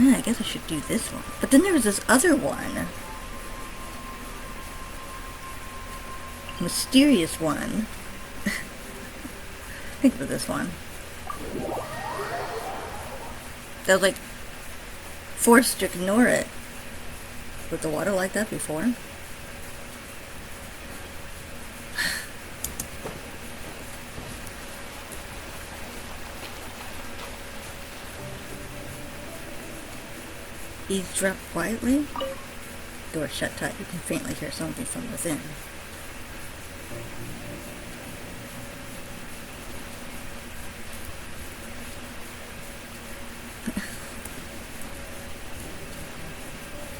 I guess I should do this one. But then there was this other one. Mysterious one. I think it was this one. I was like forced to ignore it. Was the water like that before? Eavesdrop quietly. Door shut tight. You can faintly hear something from within.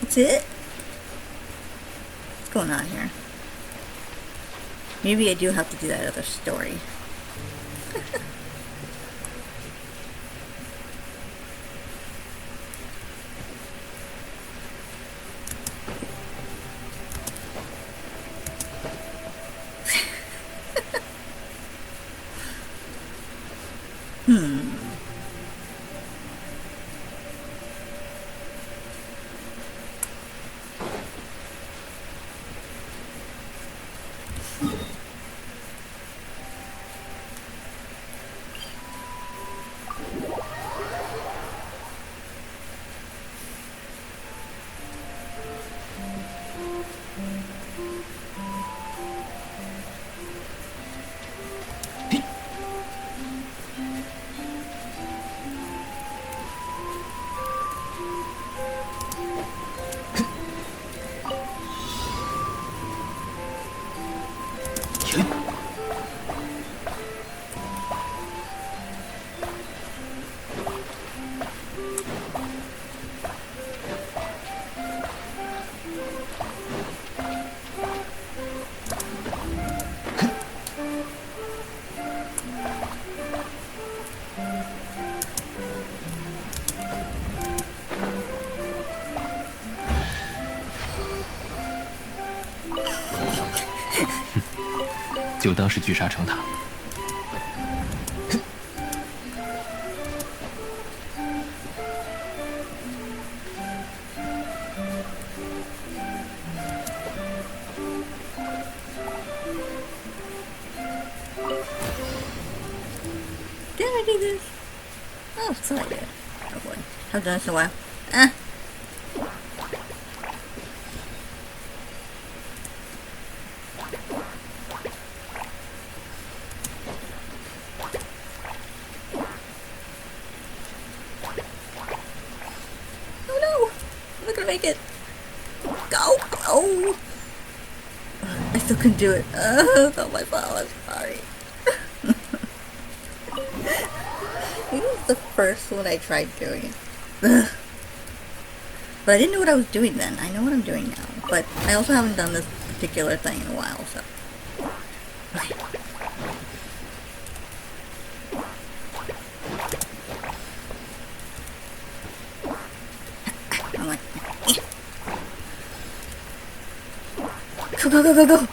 That's it? What's going on here? Maybe I do have to do that other story.就当是聚沙成塔。Did I do this? Oh, it's like it. Oh boy. I've done this in a while. Ah. Make it. Go! Go! I still couldn't do it. It's not my fault. I'm sorry. This was the first one I tried doing. But I didn't know what I was doing then. I know what I'm doing now. But I also haven't done this particular thing in a while, so. Okay. I'm like, go, go, go, go, go!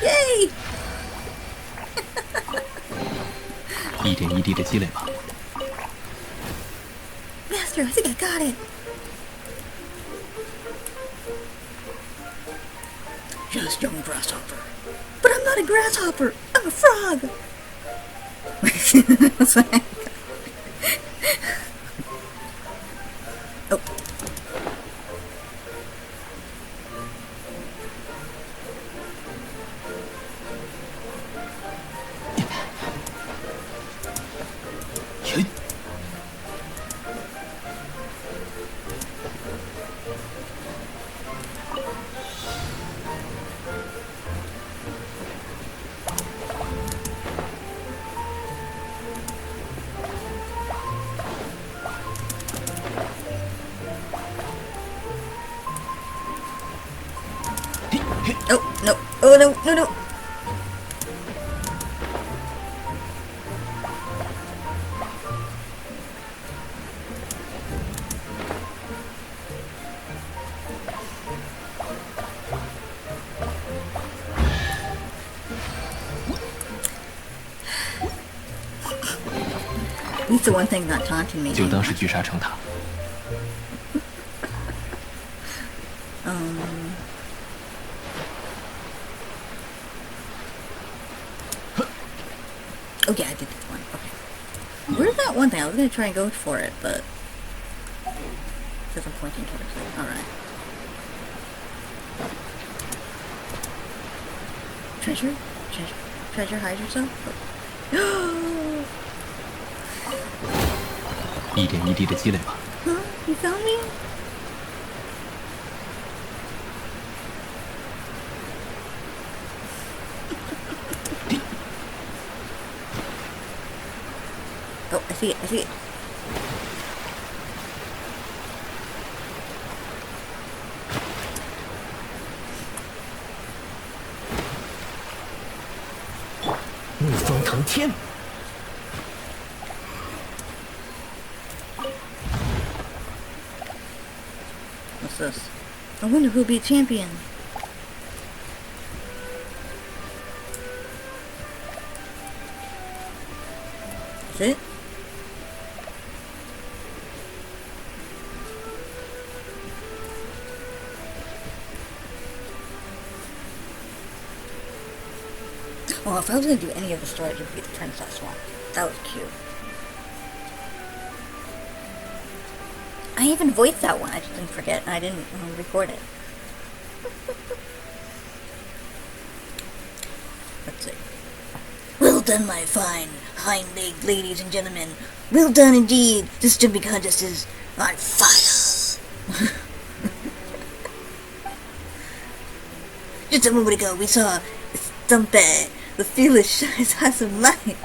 Yay! 一点一滴的积累吧。 Master, I think I got it! Just young grasshopper. But I'm not a grasshopper! I'm a frog! That's what I got. Oh. Oh, no. Oh, no, no, no. He's the one thing not taunting me. 就当是聚沙成塔。Oh yeah, I did this one. Okay. Where's that one thing? I was gonna try and go for it, but because I'm pointing towards it. All right. Treasure, hide yourself. 一点一滴的积累吧。 Huh? You found me? Oh, I see it. I see it. What's this? I wonder who'll be champion. Is it? Oh, if I was gonna do any of the stories, it would be the princess one. That was cute. I even voiced that one. I just didn't forget. And I didn't record it. Let's see. Well done, my fine hind-legged ladies and gentlemen. Well done indeed. This jumping contest is on fire. Just a moment ago, we saw Stumpy, the fearless, shines some light.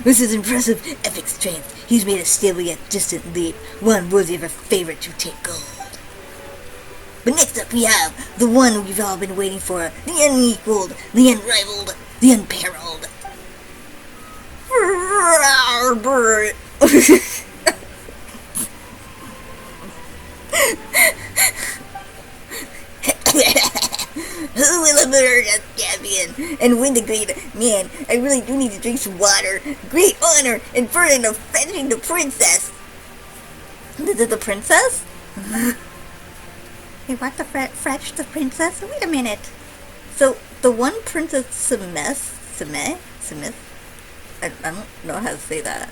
With his impressive, epic strength, he's made a stable yet distant leap, one worthy of a favorite to take gold. But next up we have the one we've all been waiting for, the unequaled, the unrivaled, the unparalleled. Who will emerge as champion and win the great... Man, I really do need to drink some water. Great honor and burden of fetching the princess. The princess? Hey, what the fetch the princess? Wait a minute. So, the one Princess Smith? I don't know how to say that.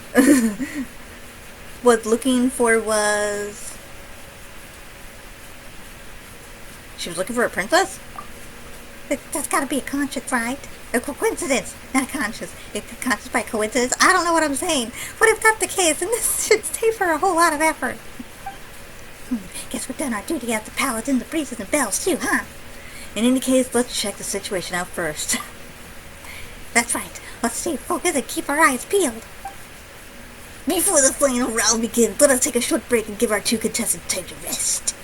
Was looking for was... She was looking for a princess? That's gotta be a conscience, right? A coincidence, not a conscience. If conscious by coincidence, I don't know what I'm saying. What if that's the case? And this should stay for a whole lot of effort. Guess we've done our duty as the paladin, the breezes, and bells too, huh? In any case, let's check the situation out first. That's right. Let's stay focused and keep our eyes peeled. Before the final round begins, let us take a short break and give our two contestants time to rest.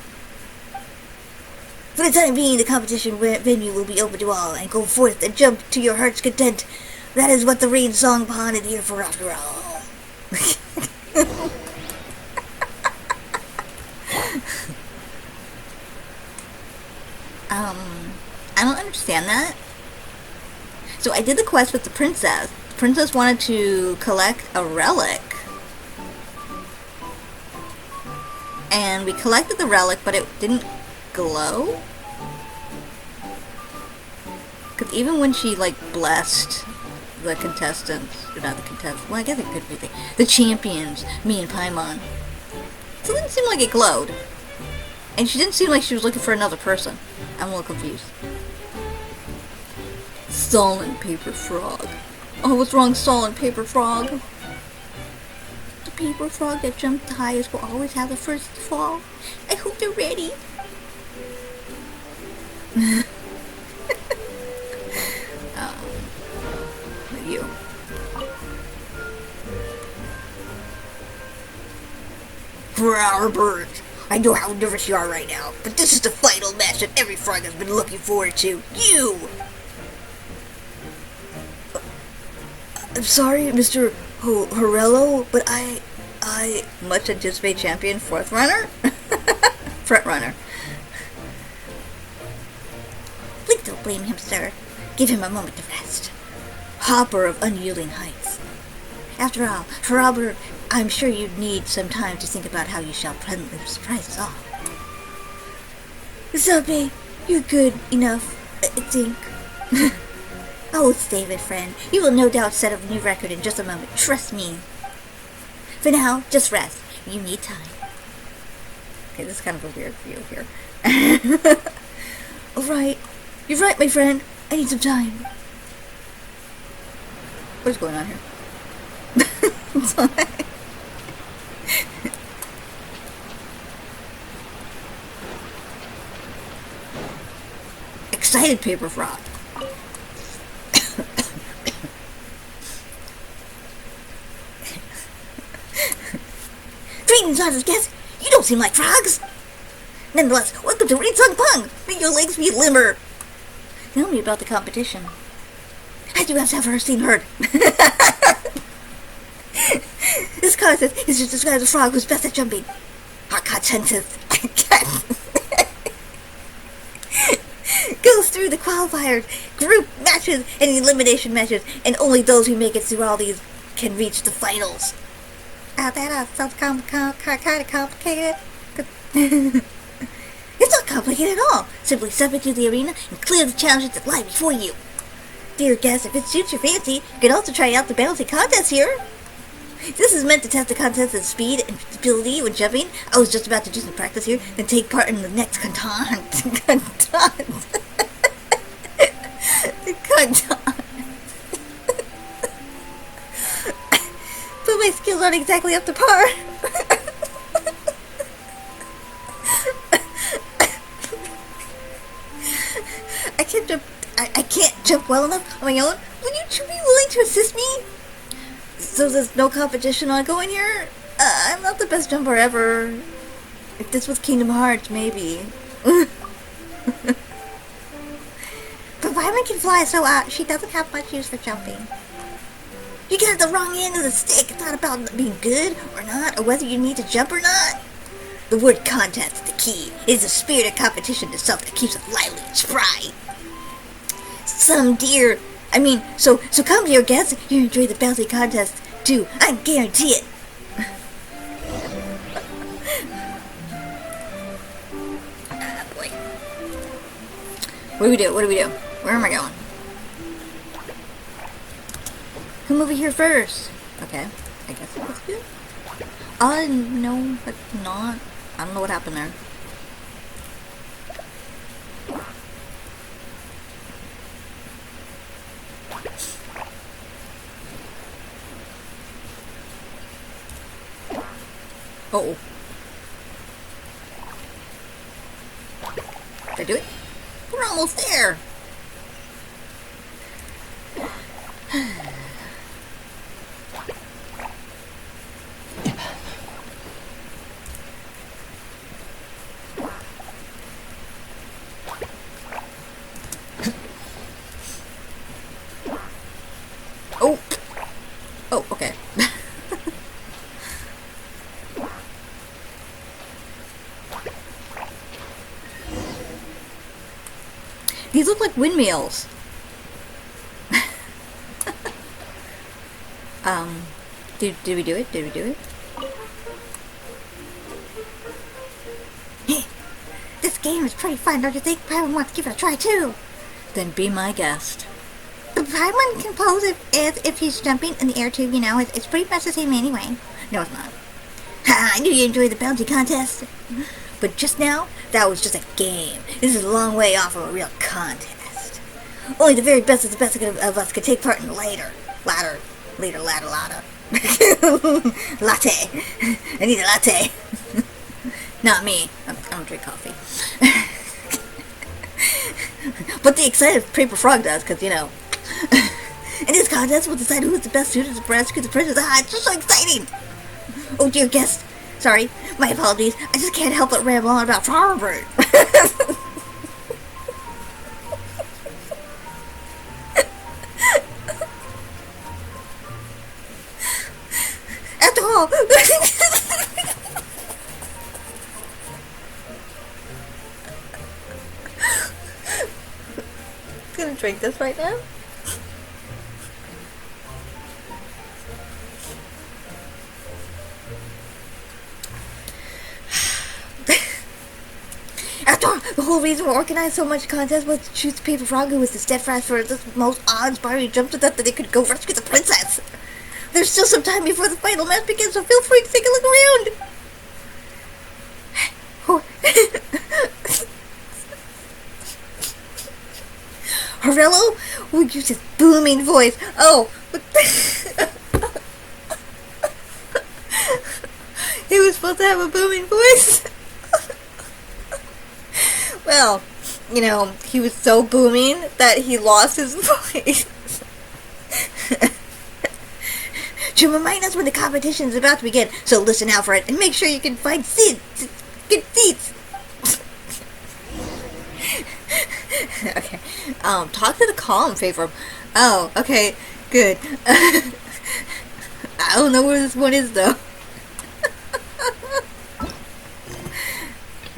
For the time being, the competition venue will be open to all, and go forth and jump to your heart's content. That is what the rain song pond is here for after all. I don't understand that. So I did the quest with the princess. The princess wanted to collect a relic. And we collected the relic, but it didn't glow? Because even when she, like, blessed the contestants, or not the contestants, well, I guess it could be the champions, me and Paimon, it didn't seem like it glowed. And she didn't seem like she was looking for another person. I'm a little confused. Salt paper frog. Oh, what's wrong, salt paper frog? The paper frog that jumped the highest will always have the first to fall. I hope they're ready. You. For our birds, I know how nervous you are right now, but this is the final match that every frog has been looking forward to. You! I'm sorry, Mr. Horello, but I... Much anticipated champion, fourth runner? Front runner. Please don't blame him, sir. Give him a moment to rest. Hopper of unyielding heights. After all, for Albert, I'm sure you'd need some time to think about how you shall pleasantly surprise us all. Sophie, you're good enough, I think. Oh, it's David, friend. You will no doubt set a new record in just a moment. Trust me. For now, just rest. You need time. Okay, this is kind of a weird view here. Alright. You're right, my friend. I need some time. What is going on here? Excited paper frog. Greetings, honest guests. You don't seem like frogs. Nonetheless, welcome to Read Sung Pung. May your legs be limber. Tell me about the competition. As you have ever seen heard. This contest is just described as a frog who's best at jumping. Our contest goes through the qualifiers, group matches, and elimination matches, and only those who make it through all these can reach the finals. That sounds kind of complicated. It's not complicated at all. Simply step into the arena and clear the challenges that lie before you. Dear guests, if it suits your fancy, you can also try out the bouncy contest here. This is meant to test the contestant's speed and ability when jumping. I was just about to do some practice here, then take part in the next contest. But my skills aren't exactly up to par. I can't jump well enough on my own. Would you be willing to assist me? So there's no competition ongoing here? I'm not the best jumper ever. If this was Kingdom Hearts, maybe. But Paimon can fly so out, she doesn't have much use for jumping. You got the wrong end of the stick. It's not about being good or not, or whether you need to jump or not. The word contest is the key. It is the spirit of competition itself that keeps us lively and spry. So come dear guests, you enjoy the bouncy contest too. I guarantee it. Boy. What do we do? Where am I going? Come over here first. Okay, I guess that's good. No, but not. I don't know what happened there. Uh-oh. Did I do it? We're almost there. Oh, okay. These look like windmills. Did we do it? Hey, this game is pretty fun, don't you think? Paimon wants to give it a try too. Then be my guest. The Paimon can pose if he's jumping in the air too, you know. It's pretty much the same anyway. No, it's not. Ha! I knew you enjoyed the bouncy contest. But just now, that was just a game. This is a long way off of a real contest. Only the very best of the best of us could take part in later. Latte. Latte. I need a latte. Not me. I don't drink coffee. But the excited paper frog does, because, you know. In this contest, we'll decide who's the best suited to rescue the princess. It's just so exciting. Oh, dear guest. Sorry, my apologies. I just can't help but ramble on about Flowerbird. After all, I'm gonna drink this right now. After all, the whole reason we organized so much contest was to choose the paper frog who was the steadfast for the most awe-inspiring jump to death that they could go rescue the princess. There's still some time before the final match begins, so feel free to take a look around. Aurello will use his booming voice. Oh, he was supposed to have a booming voice. Well, you know, he was so booming that he lost his voice. To remind us when the competition is about to begin, so listen out for it and make sure you can find seats. Good seats. Okay. Talk to the calm favor. Oh, okay, good. I don't know where this one is though.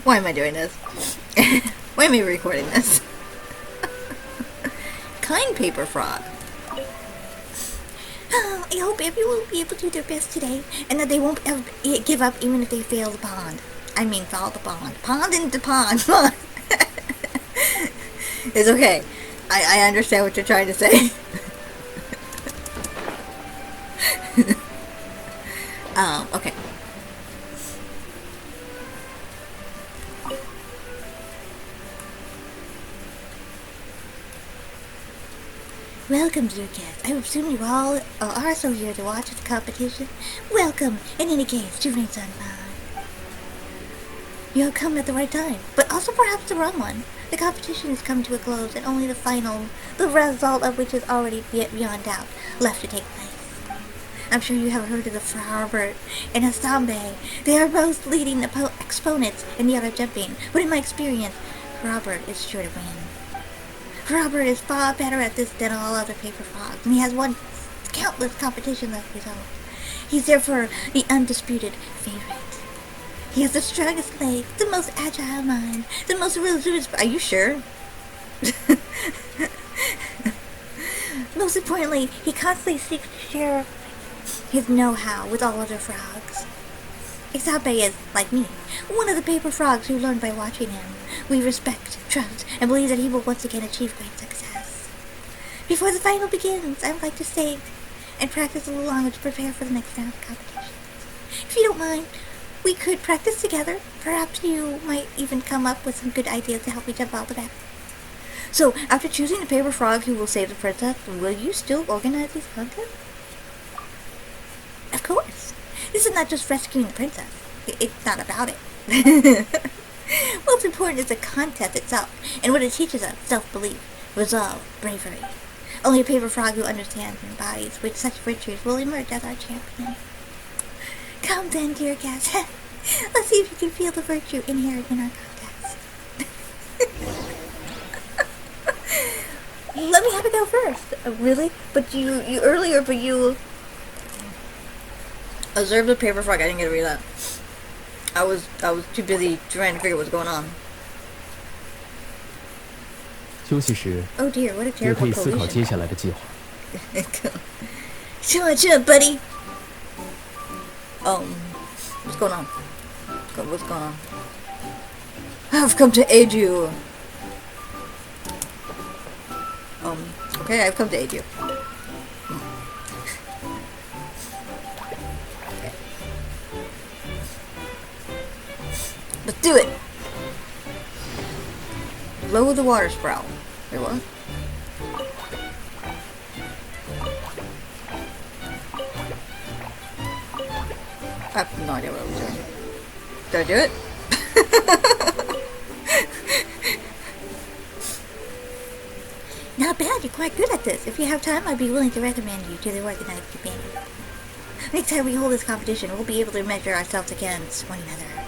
Why am I doing this? Why am I recording this? Kind paper frog. Oh, I hope everyone will be able to do their best today, and that they won't ever give up even if they fail the pond. I mean, follow the pond. Pond into pond. It's okay. I understand what you're trying to say. Okay. Welcome, dear guests. I assume you all are so here to watch the competition. Welcome, in any case, to Ringside Live. You have come at the right time, but also perhaps the wrong one. The competition has come to a close, and only the final, the result of which is already beyond doubt, left to take place. I'm sure you have heard of the Frarbert and Hasambe. They are both leading exponents in the art of jumping, but in my experience, Robert is sure to win. Robert is far better at this than all other paper frogs, and he has won countless competitions as a result. He's therefore the undisputed favorite. He has the strongest legs, the most agile mind, the most resolute... Are you sure? Most importantly, he constantly seeks to share his know-how with all other frogs. Isabe is, like me, one of the paper frogs who learned by watching him. We respect, trust, and believe that he will once again achieve great success. Before the final begins, I would like to stay and practice a little longer to prepare for the next round of competition. If you don't mind, we could practice together. Perhaps you might even come up with some good ideas to help me jump out the back. So, after choosing the paper frog who will save the princess, will you still organize these contests? Of course. This is not just rescuing the princess. It's not about it. What's important is the contest itself, and what it teaches us: self-belief, resolve, bravery. Only a paper frog who understands and embodies which such virtues will emerge as our champion. Come then, dear guest. Let's see if you can feel the virtue inherent in our contest. Let me have it go first. Really? But you earlier, but you observed the paper frog. I didn't get to read that. I was too busy trying to figure what was going on. 休息时 Oh dear, what a 也 terrible 可以思考 collusion. 接下来的计划。 Chill on, buddy. What's going on? What's going on? I've come to aid you. Okay, I've come to aid you. Okay. Let's do it. Lower the water sprout. Wait, what? I have no idea what I was doing. Did I do it? Not bad, you're quite good at this. If you have time, I'd be willing to recommend you to the organized companion. Next time we hold this competition, we'll be able to measure ourselves against one another.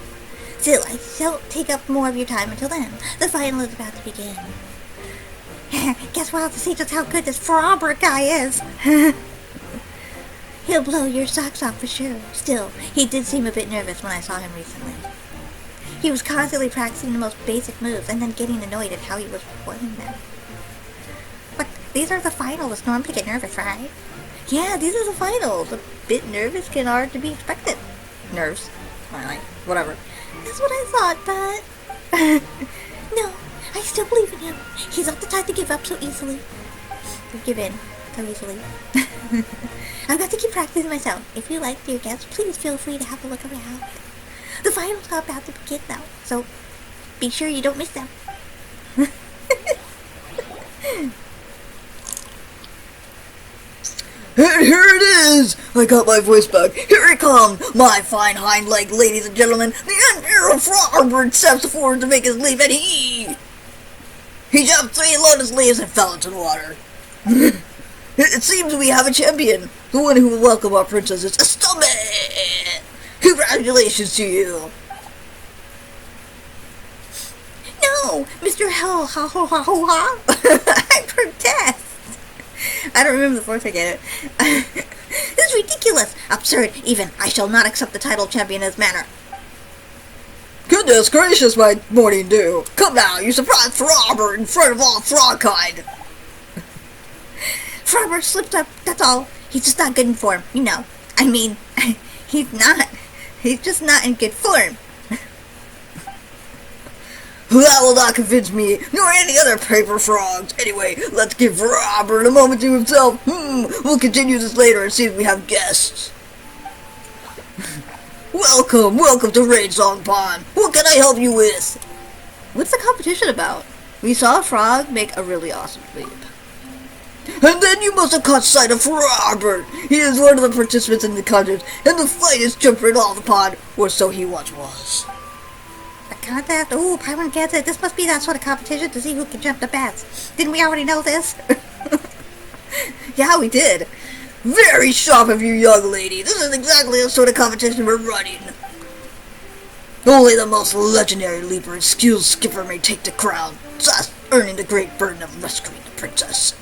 Still, I shan't take up more of your time until then. The final is about to begin. Guess we'll have to see just how good this Frobber guy is. He'll blow your socks off for sure. Still, he did seem a bit nervous when I saw him recently. He was constantly practicing the most basic moves and then getting annoyed at how he was performing them. But these are the finals. Normally to get nervous, right? Yeah, these are the finals. A bit nervous can hard to be expected. Nerves. Alright, whatever. That's what I thought, but... No, I still believe in him. He's not the type to give up so easily. Give in so easily. I've got to keep practicing myself. If you like, dear guests, please feel free to have a look around. The finals are about to begin now, so be sure you don't miss them. And here it is! I got my voice back. Here it comes, my fine hind leg, ladies and gentlemen. The Emperor Frogberg steps forward to make his leap, and he jumped 3 lotus leaves and fell into the water. It seems we have a champion. The one who will welcome our princess is Astome! Congratulations to you! No, Mr. Hell, ha ha ha ha ha. I protest. I don't remember the fourth, I get it. This is ridiculous, absurd, even. I shall not accept the title champion in this manner. Goodness gracious, my morning dew! Come now, you surprised Frogberg in front of all frogkind! Frogberg slipped up, that's all. He's just not good in form, you know. I mean, he's not. He's just not in good form. That will not convince me, nor any other paper frogs. Anyway, let's give Robert a moment to himself. We'll continue this later and see if we have guests. Welcome to Raid Song Pond. What can I help you with? What's the competition about? We saw a frog make a really awesome leap. And then you must have caught sight of Robert. He is one of the participants in the contest, and the flightest jumper in all the pond, or so he once was. A contest? Ooh, Pyron gets it. This must be that sort of competition to see who can jump the best. Didn't we already know this? Yeah, we did. Very sharp of you, young lady. This is exactly the sort of competition we're running. Only the most legendary leaper and skilled skipper may take the crown, thus earning the great burden of rescuing the princess.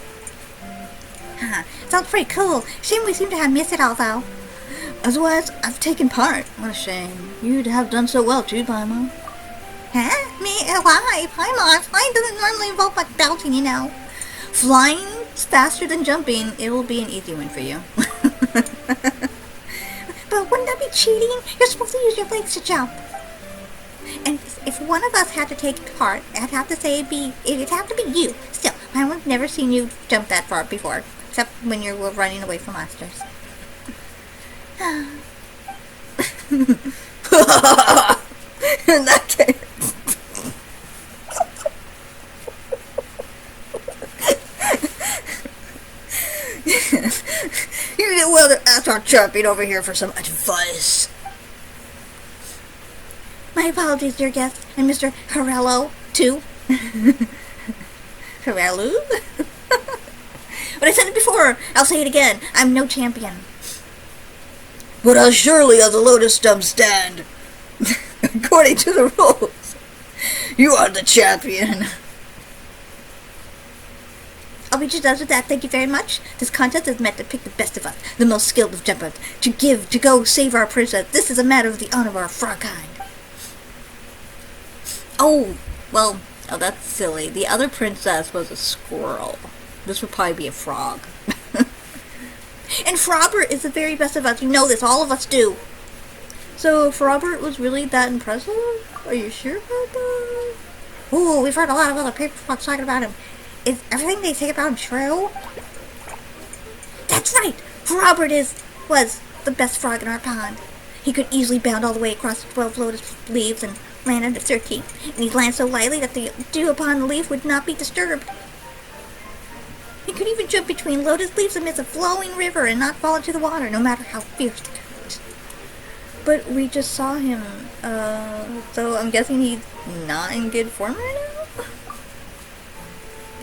Huh. Sounds pretty cool. Shame we seem to have missed it all, though. Otherwise, I've taken part. What a shame. You'd have done so well, too, Paimon. Huh? Me? Why? Paimon, flying doesn't normally involve much bouncing, you know. Flying is faster than jumping. It will be an easy win for you. But wouldn't that be cheating? You're supposed to use your legs to jump. And if one of us had to take part, I'd have to say it'd have to be you. Still, I've never seen you jump that far before, except when you were running away from monsters. In that case. You did well to ask our champion over here for some advice. My apologies, dear guest, and Mr. Harello, too. Harelu? But I said it before, I'll say it again, I'm no champion. But as surely as the lotus stem stand, according to the rules, you are the champion. I'll be just done with that, thank you very much. This contest is meant to pick the best of us, the most skilled of jumpers, to go save our princess. This is a matter of the honor of our frog kind. Oh, well, that's silly. The other princess was a squirrel. This would probably be a frog. And Frobert is the very best of us. You know this. All of us do. So, Frobert was really that impressive? Are you sure about that? Ooh, we've heard a lot of other paper frogs talking about him. Is everything they say about him true? That's right. Frobert was the best frog in our pond. He could easily bound all the way across the 12 lotus leaves and land on the 13th. And he landed so lightly that the dew upon the leaf would not be disturbed. He could even jump between lotus leaves amidst a flowing river and not fall into the water, no matter how fierce the current. But we just saw him, so I'm guessing he's not in good form right now?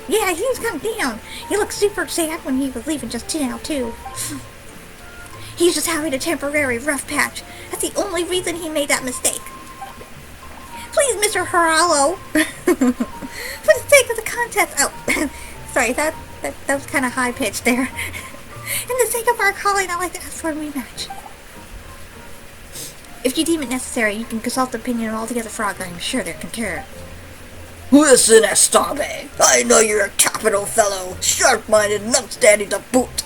Yeah, he was kind of down. He looked super sad when he was leaving just now, too. He's just having a temporary rough patch. That's the only reason he made that mistake. Please, Mr. Haralo, for the sake of the contest. Oh, sorry, that was kind of high-pitched there. In the sake of our calling, I'd like to ask for a rematch. If you deem it necessary, you can consult the opinion of all the other frogs. I'm sure they'll concur. Listen, Estabe, I know you're a capital fellow, sharp-minded and upstanding to boot.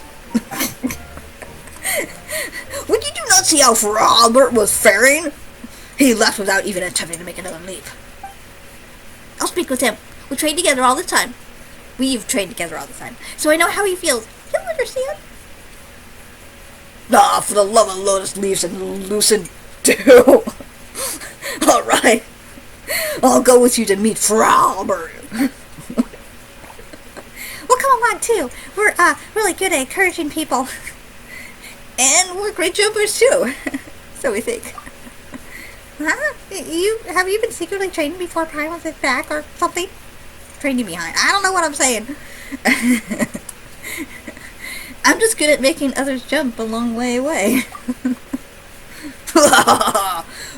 When you do not see how Robert was faring, he left without even attempting to make another leap. I'll speak with him. We train together all the time. We've trained together all the time. So I know how he feels. You'll understand. Ah, for the love of Lotus Leaves and Lucid too. Alright. I'll go with you to meet Frauberg. We'll come along too. We're really good at encouraging people. And we're great jumpers too. So we think. Huh? Have you been secretly training before Prime was back or something? Training behind. I don't know what I'm saying. I'm just good at making others jump a long way away.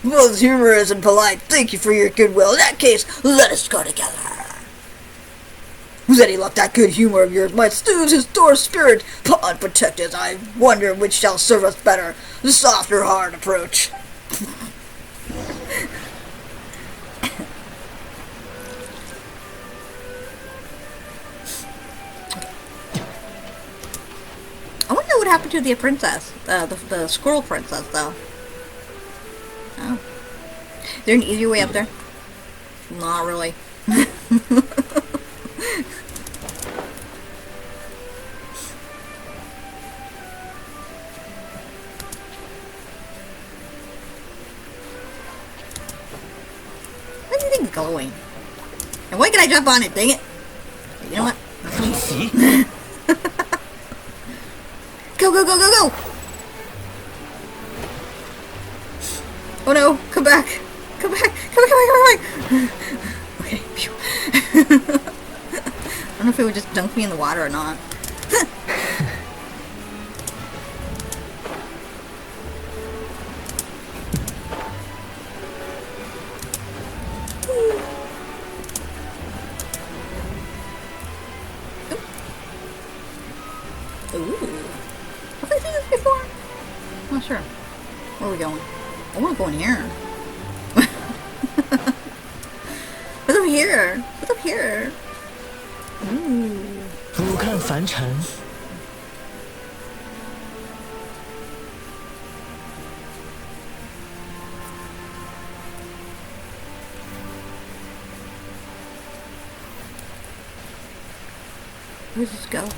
Both humorous and polite. Thank you for your goodwill. In that case, let us go together. Who's any luck that good humor of yours might soothe his store spirit? Pawn protectors, I wonder which shall serve us better, the soft or hard approach. I wonder what happened to the princess, the squirrel princess, though. Oh, is there an easier way up there? Not really. What do you think is glowing? And why can I jump on it? Dang it! You know what? Go, go, go, go, go! Oh no, come back! Come back! Come back, come back, come back! Okay, phew. I don't know if it would just dunk me in the water or not. Ooh. Have I seen this before? I'm not sure. Where are we going? I want to go in here. What's up here? What's up here? Ooh. 俯瞰凡尘， Where does this go?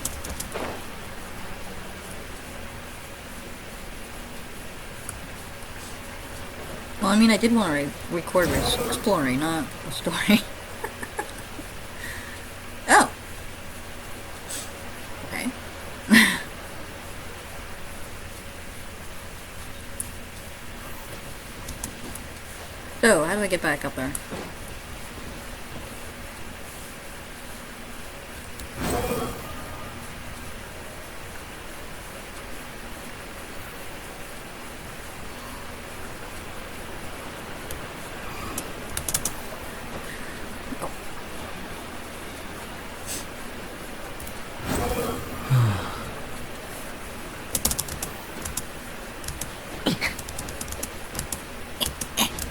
Well, I mean, I did want to record exploring, not a story. Oh. Okay. So, how do I get back up there?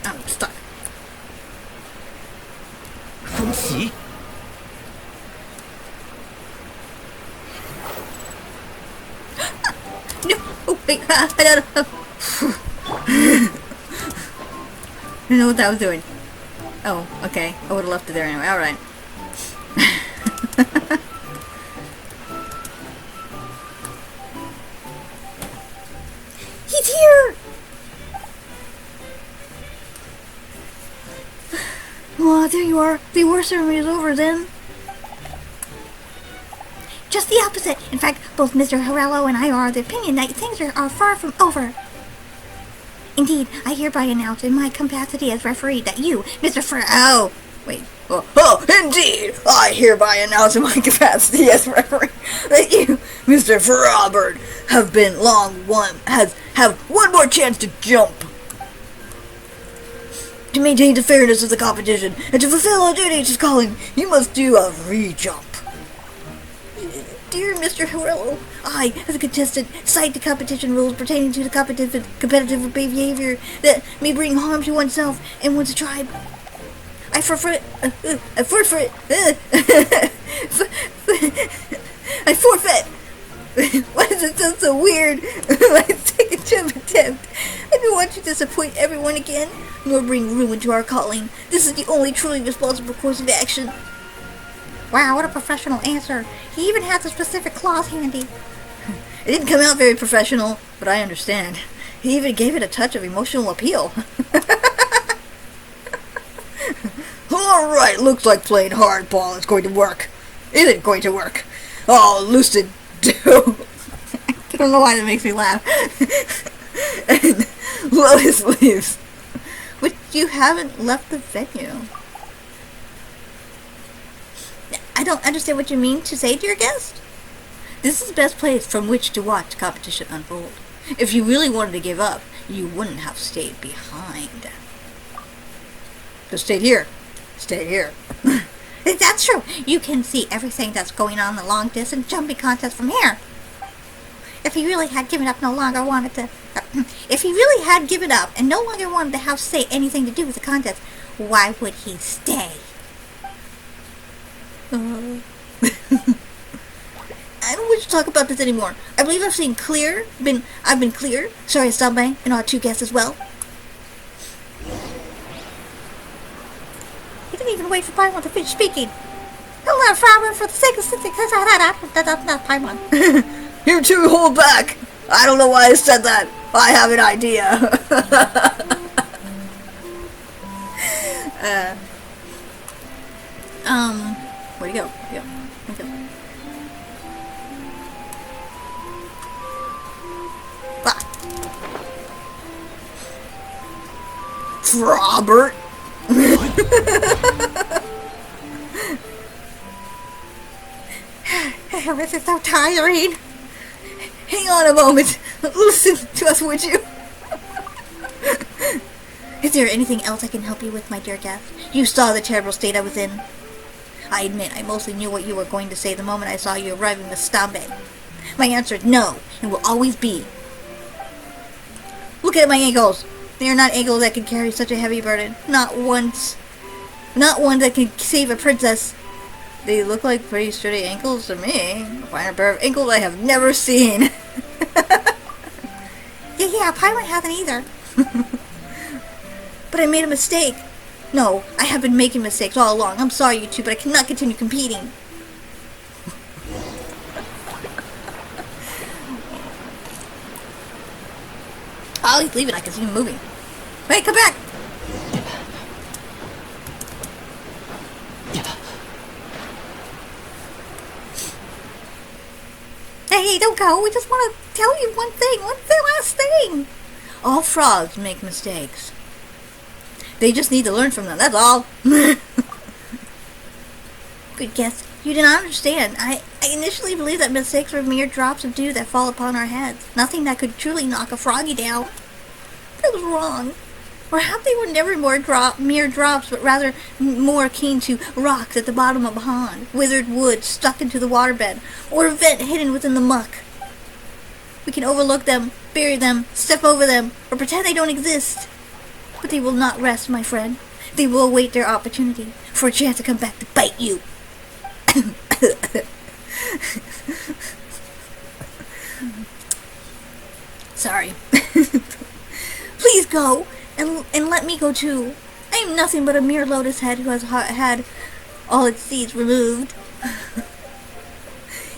I'm stuck. 风起， No! Oh, wait, I don't know. I don't know what that was doing. Oh, okay. I would have left it there anyway. Alright. He's here! Oh, there you are. The war ceremony is over then. Just the opposite. In fact, both Mr. Horello and I are of the opinion that things are far from over. Indeed, I hereby announce in my capacity as referee that you, Mr. Oh, wait. Oh, indeed! I hereby announce in my capacity as referee that you, Mr. Frauberg, have one more chance to jump. To maintain the fairness of the competition and to fulfill our duties as calling, you must do a re-jump. Dear Mr. Horello, I, as a contestant, cite the competition rules pertaining to the competitive behavior that may bring harm to oneself and one's tribe. I forfeit. I forfeit. I forfeit. Why does it sound so weird? My second jump attempt. I never want to disappoint everyone again, nor bring ruin to our calling. This is the only truly responsible course of action. Wow, what a professional answer. He even has a specific clause handy. It didn't come out very professional, but I understand. He even gave it a touch of emotional appeal. Alright, looks like playing hardball is going to work. Isn't going to work. Oh, Lucid do. I don't know why that makes me laugh. And Lotus leaves. But you haven't left the venue. I don't understand what you mean to say, dear guest. This is the best place from which to watch the competition unfold. If you really wanted to give up, you wouldn't have stayed behind. Just stayed here. Stay here. That's true. You can see everything that's going on in the long distance jumping contest from here. If he really had given up and no longer wanted to have say anything to do with the contest, why would he stay? I don't wish to talk about this anymore. I believe I've been clear. Sorry, Stumbank, and our two guests as well. He didn't even wait for Paimon to finish speaking. Hello, Frobber, for the sake of that's not Paimon. You two hold back. I don't know why I said that. I have an idea. Where'd he go? Robert. This is so tiring. Hang on a moment. Listen to us, would you? Is there anything else I can help you with, my dear guest? You saw the terrible state I was in. I admit, I mostly knew what you were going to say the moment I saw you arriving with Stambe. My answer is no, and will always be. Look at my ankles. They are not ankles that can carry such a heavy burden. Not one that can save a princess. They look like pretty sturdy ankles to me. Find a pair of ankles I have never seen. yeah, Paimon hasn't either. But I made a mistake. No, I have been making mistakes all along. I'm sorry, you two, but I cannot continue competing. Oh, he's leaving. I can see him moving. Wait, come back! Hey, don't go. We just want to tell you one thing. One last thing. All frogs make mistakes. They just need to learn from them. That's all. Good guess. You did not understand. I initially believed that mistakes were mere drops of dew that fall upon our heads. Nothing that could truly knock a froggy down. But I was wrong. Perhaps they were never mere drops, but rather more akin to rocks at the bottom of a pond, withered wood stuck into the waterbed, or a vent hidden within the muck. We can overlook them, bury them, step over them, or pretend they don't exist. But they will not rest, my friend. They will await their opportunity for a chance to come back to bite you. Sorry. Please go, and let me go too. I am nothing but a mere lotus head who has had all its seeds removed.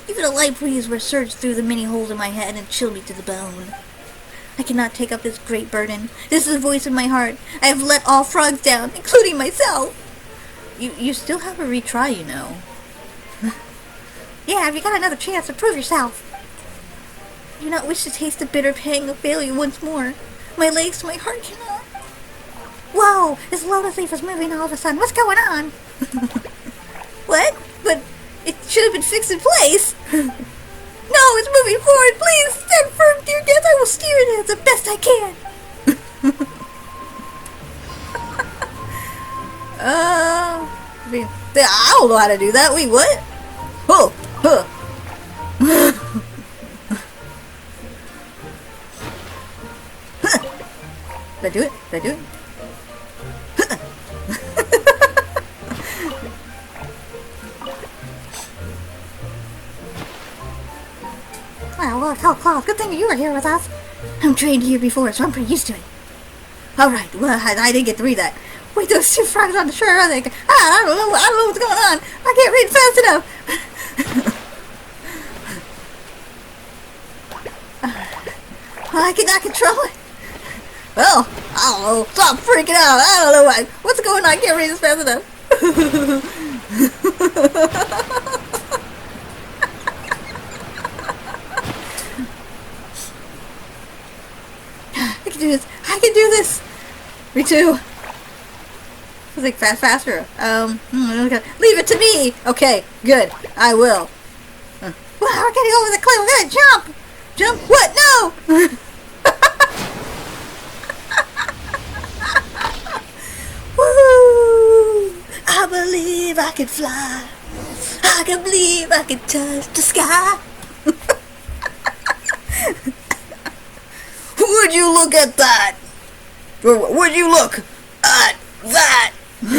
Even a light breeze will surge through the many holes in my head and chill me to the bone. I cannot take up this great burden. This is the voice in my heart. I have let all frogs down, including myself. You still have a retry, you know. Yeah, have you got another chance to prove yourself? I do not wish to taste the bitter pang of failure once more. My legs, my heart cannot. Whoa, this lotus leaf is moving all of a sudden. What's going on? What? But it should have been fixed in place. No, it's moving forward. Please stand firm, dear guest. I will steer it as the best I can. I don't know how to do that. Wait, what? Oh, huh. Did I do it? Did I do it? Well, Claus, good thing you were here with us. I'm trained here before, so I'm pretty used to it. Alright, well, I didn't get to read that. Wait, those two frogs on the shore, are they? I don't know what's going on. I can't read fast enough. I cannot control it. Well, I don't know. Stop freaking out. I don't know what's going on. I can't read this fast enough. I can do this. I can do this. Me too. It's like faster. Leave it to me. Okay, good. I will. Wow, we're getting over the cliff. We're gonna jump. Jump? What? No. Woo! I believe I can fly. I can believe I can touch the sky. Would you look at that? Would you look at that? I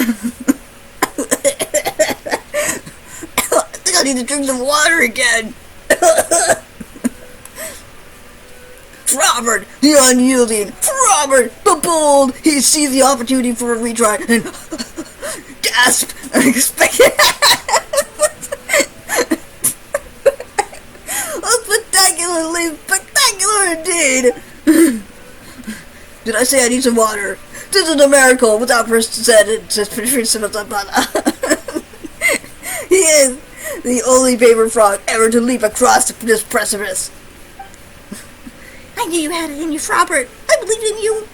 think I need to drink some water again. Robert, the unyielding, Robert, the bold. He sees the opportunity for a retry and gasp, unexpected. Spectacular indeed. Did I say I need some water? This is a miracle without first said it. He is the only paper frog ever to leap across this precipice. I knew you had it in you, Robert. I believed in you.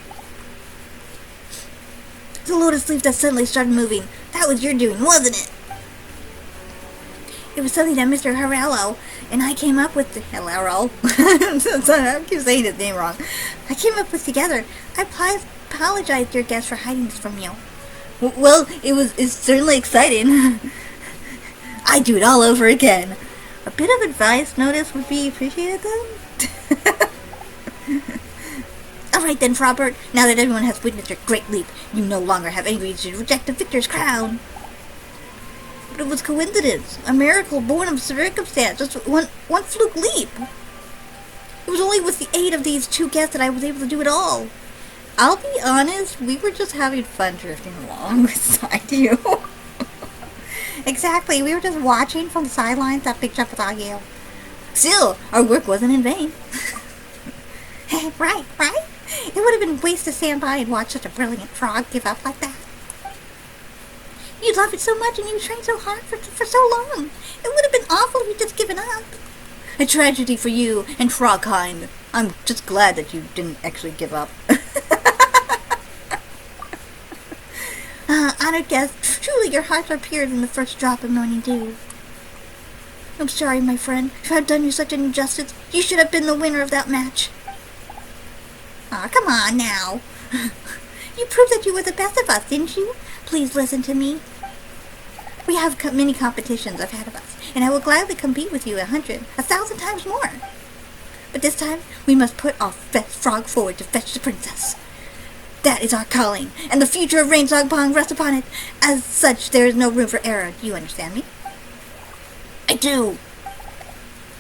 The lotus leaf that suddenly started moving. That was your doing, wasn't it? It was something that Mr. Harrello and I came up with. Harrello? I keep saying his name wrong. I came up with together. I apologize, dear guest, for hiding this from you. Well, it's certainly exciting. I'd do it all over again. A bit of advice notice would be appreciated then. Alright then, Robert. Now that everyone has witnessed your great leap, you no longer have any reason to reject the victor's crown. But it was coincidence, a miracle born of circumstance, just one fluke leap. It was only with the aid of these two guests that I was able to do it all. I'll be honest, we were just having fun drifting along beside you. Exactly, we were just watching from the sidelines that big jump without you. Still, our work wasn't in vain. Right? It would have been a waste to stand by and watch such a brilliant frog give up like that. You love it so much and you trained so hard for so long. It would have been awful if you'd just given up. A tragedy for you and frogkind. I'm just glad that you didn't actually give up. Honored guest, truly your hearts are purer than the first drop of morning dew. I'm sorry, my friend, if I've done you such an injustice. You should have been the winner of that match. Aw, come on now. You proved that you were the best of us, didn't you? Please listen to me. We have many competitions ahead of us, and I will gladly compete with you 100, 1,000 times more. But this time, we must put our best frog forward to fetch the princess. That is our calling, and the future of Rain Song Pong rests upon it. As such, there is no room for error. Do you understand me? I do.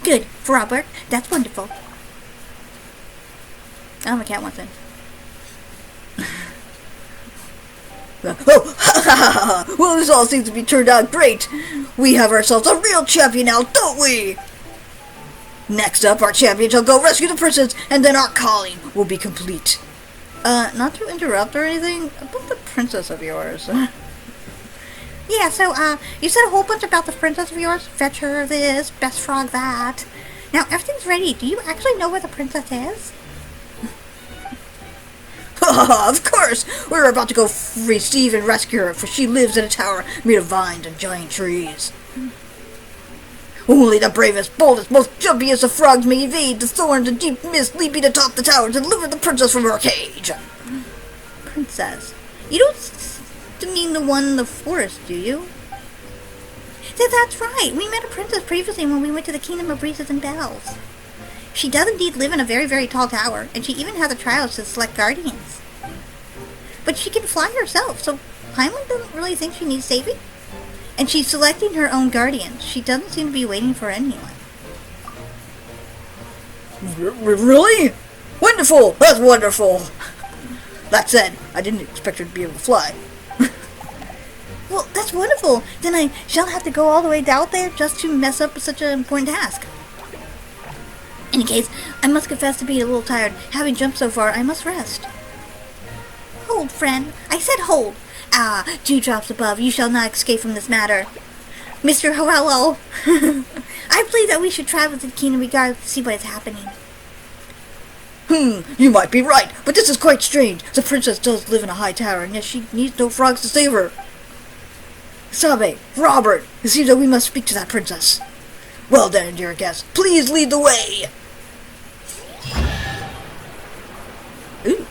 Good, Robert. That's wonderful. Oh, my cat wants in. Well, this all seems to be turned out great. We have ourselves a real champion now, don't we? Next up, our champion shall go rescue the princess, and then our calling will be complete. Not to interrupt or anything, about the princess of yours. Yeah, so, you said a whole bunch about the princess of yours. Fetch her this, best frog that. Now, everything's ready. Do you actually know where the princess is? Of course! We're about to go receive and rescue her, for she lives in a tower made of vines and giant trees. Only the bravest, boldest, most jumpiest of frogs may evade the thorns and deep mist leaping atop the tower to deliver the princess from her cage. Princess? You don't mean the one in the forest, do you? That's right. We met a princess previously when we went to the Kingdom of Breezes and Bells. She does indeed live in a very, very tall tower, and she even has a trials to select guardians. But she can fly herself, so Paimon doesn't really think she needs saving. And she's selecting her own guardians. She doesn't seem to be waiting for anyone. Really? Wonderful! That's wonderful! That said, I didn't expect her to be able to fly. Well, that's wonderful. Then I shan't have to go all the way down there just to mess up such an important task. In any case, I must confess to being a little tired. Having jumped so far, I must rest. Hold, friend. I said hold. Ah, 2 drops above. You shall not escape from this matter. Mr. Horello, I believe that we should travel to the Kingdom Regard to see what is happening. You might be right, but this is quite strange. The princess does live in a high tower, and yet she needs no frogs to save her. Sabe, Robert, it seems that we must speak to that princess. Well then, dear guest, please lead the way. Ooh.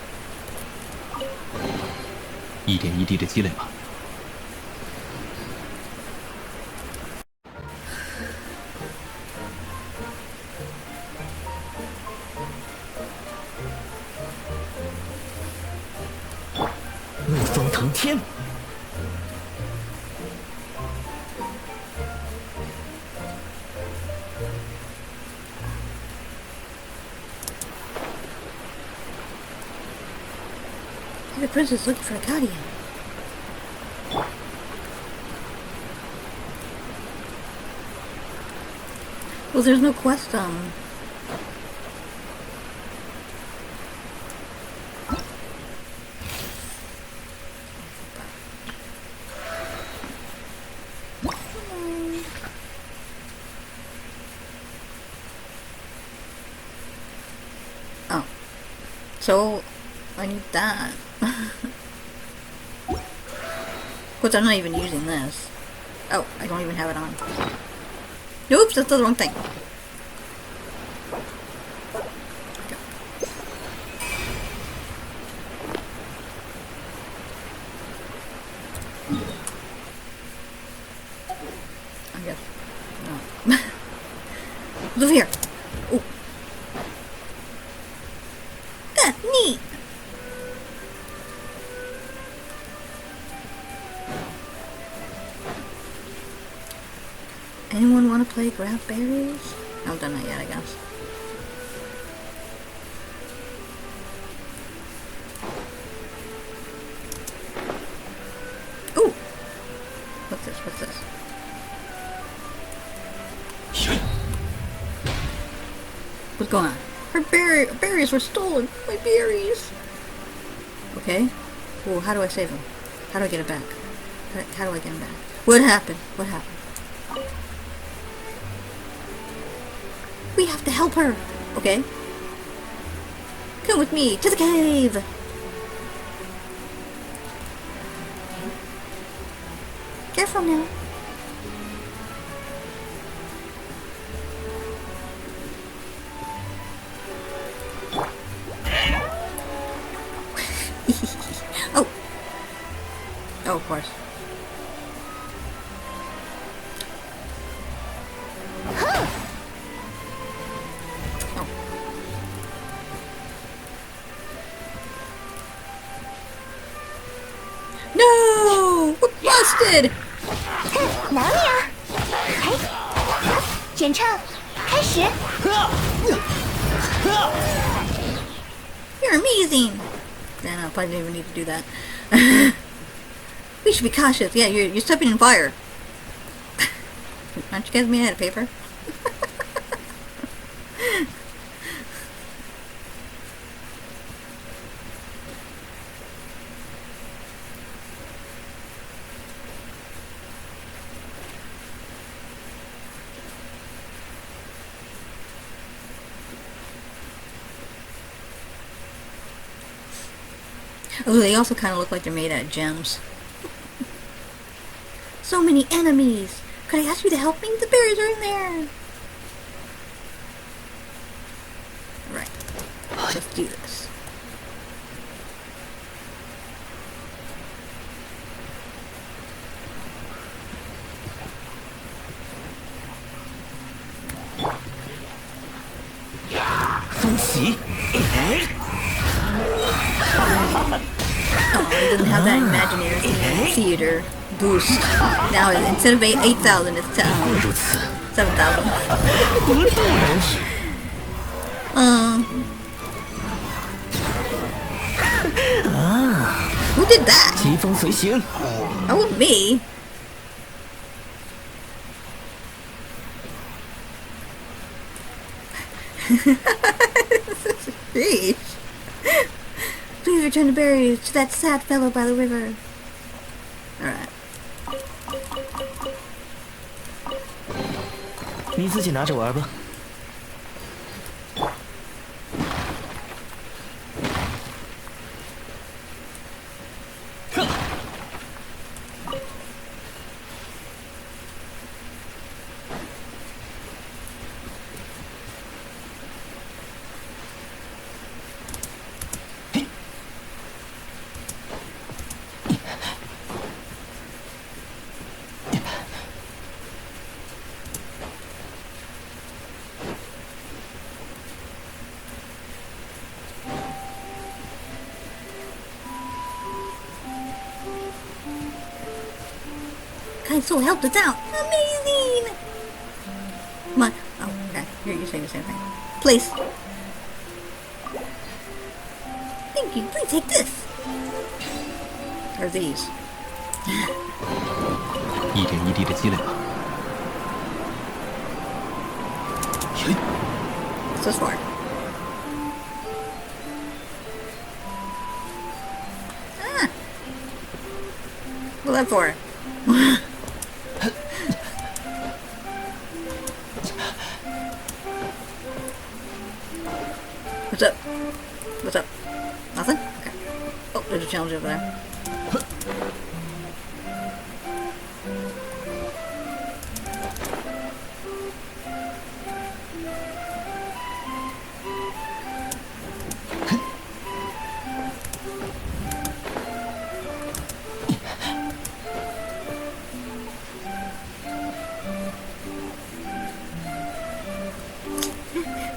一点一滴的积累吧。怒风腾天。 The princess looking for a guardian. Well, there's no quest, Oh. So, I need that. Which I'm not even using this. Oh, I don't even have it on. Oops, that's the wrong thing. Okay. I guess. No. Look here. Ooh. Ah, neat. Anyone want to play grab berries? I haven't done that yet, I guess. Ooh! What's this? What's this? What's going on? Her berries were stolen! My berries! Okay. Well, how do I save them? How do I get it back? How do I get them back? What happened? What happened? We have to help her. Okay. Come with me to the cave. Careful now. Oh. Oh, of course. No! We're busted! 哪里啊？哎，卷唱，开始。 You're amazing! Yeah, no, probably didn't even need to do that. We should be cautious. Yeah, you're stepping in fire. Aren't you guys made out of paper? Oh, they also kind of look like they're made out of gems. So many enemies! Could I ask you to help me? The berries are in there! Alright. Let's do this. Oh, it doesn't have that imaginary theater boost. Now, instead of 8,000, it's 7,000. Who did that? 疾风随行。 That was me. Jeez. Please return the berries to that sad fellow by the river. Alright. 你自己拿着玩吧。 Kind soul helped us out. Amazing! Come on. Oh, okay. Here, you say the same thing. Please. Thank you. Please take this. Or these. 一点一滴的积累吧。 What's this for? Ah! What's that for? What's up? What's up? Nothing? Okay. Oh, there's a challenge over there.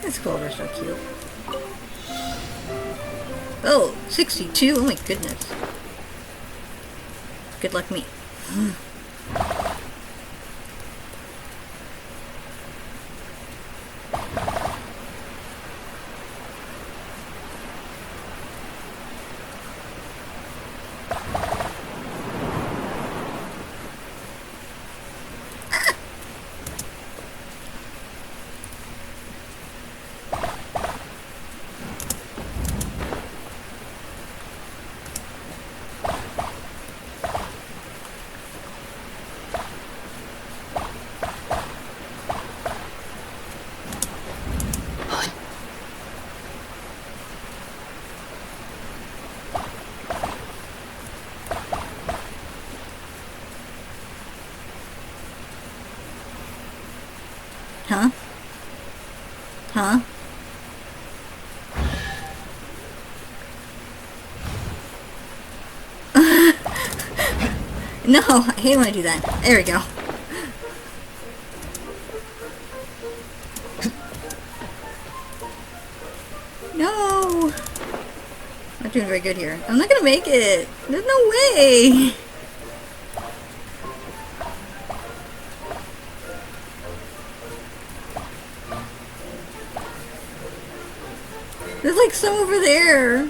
This clover is so cute. Oh, 62. Oh my goodness. Good luck me. Huh? Huh? No, I hate when I do that. There we go. No! Not doing very good here. I'm not gonna make it! There's no way! There's like some over there.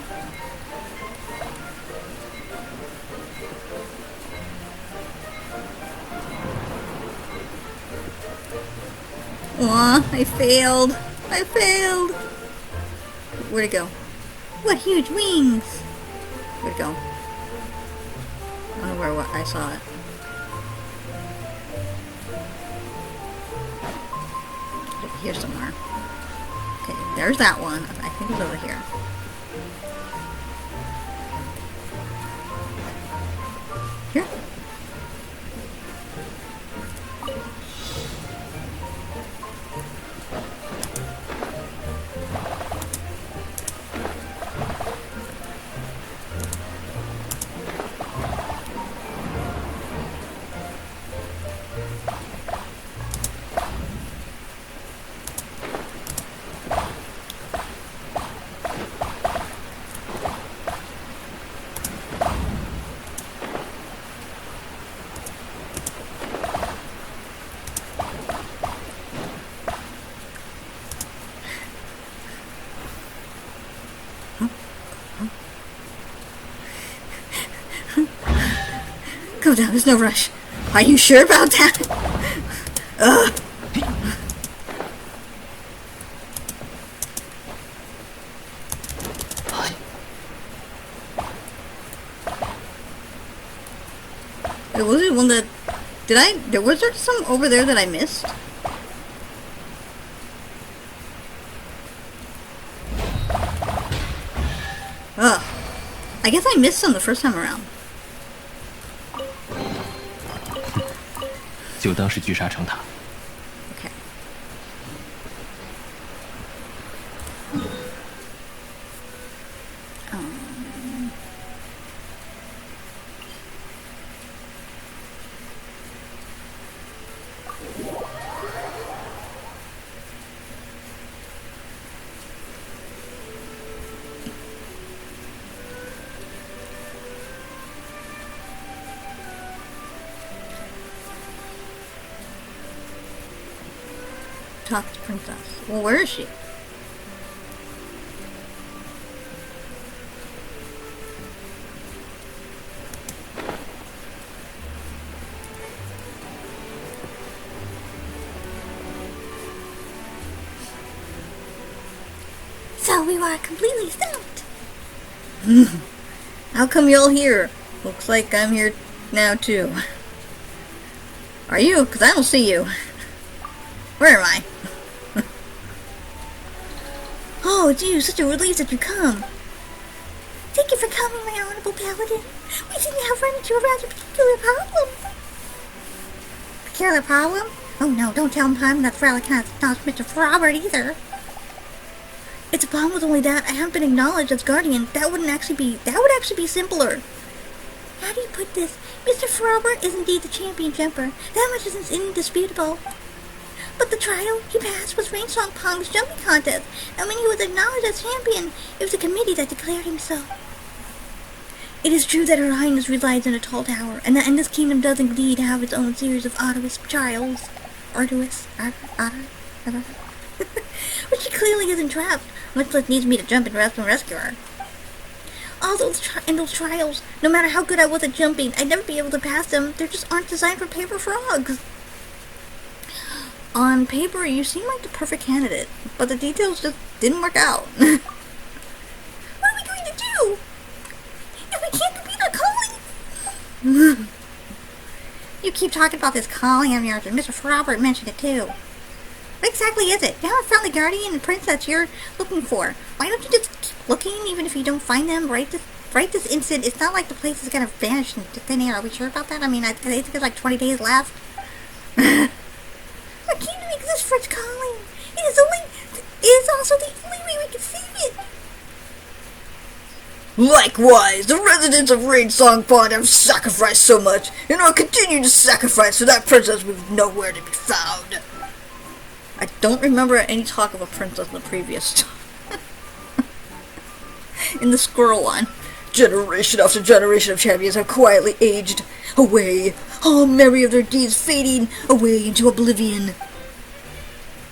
Aw, I failed. I failed. Where'd it go? What huge wings! Where'd it go? I don't know where I saw it. Over here somewhere. Okay, there's that one. I think it's over here. Here? Calm down, there's no rush. Are you sure about that? Ugh. Was it one that... was there some over there that I missed? Ugh. I guess I missed some the first time around. 就当是聚沙成塔。 Okay. Talk to Princess. Well, where is she? So we were completely stumped. How come you're all here? Looks like I'm here now too. Are you? Because I don't see you. Where am I? Oh, it's you. Such a relief that you come. Thank you for coming, my honorable paladin. We seem to have run into a rather particular problem. Peculiar problem? Oh no, don't tell him I'm not Fralican's not Mr. Robert either. It's a problem with only that I haven't been acknowledged as guardian. That would actually be simpler. How do you put this? Mr. Frobert is indeed the champion jumper. That much is indisputable. But the trial he passed was Rainsong Pong's jumping contest, and when he was acknowledged as champion, it was the committee that declared him so. It is true that Her Highness resides in a tall tower, and that this kingdom does indeed have its own series of arduous trials. But she clearly isn't trapped, much less needs me to jump and rescue her. All those trials, no matter how good I was at jumping, I'd never be able to pass them. They just aren't designed for paper frogs. On paper, you seem like the perfect candidate, but the details just didn't work out. What are we going to do? If we can't compete our calling? You keep talking about this calling of yours, and Mr. Robert mentioned it too. What exactly is it? You haven't found the guardian and princess you're looking for. Why don't you just keep looking, even if you don't find them right this instant? It's not like the place is gonna vanish into thin air. Are we sure about that? I mean, I think there's like 20 days left. Our kingdom exists for its calling. It is also the only way we can save it. Likewise, the residents of Rainsong Pond have sacrificed so much, and will continue to sacrifice so that princess was nowhere to be found. I don't remember any talk of a princess in the previous in the squirrel one. Generation after generation of champions have quietly aged away, all memory of their deeds fading away into oblivion.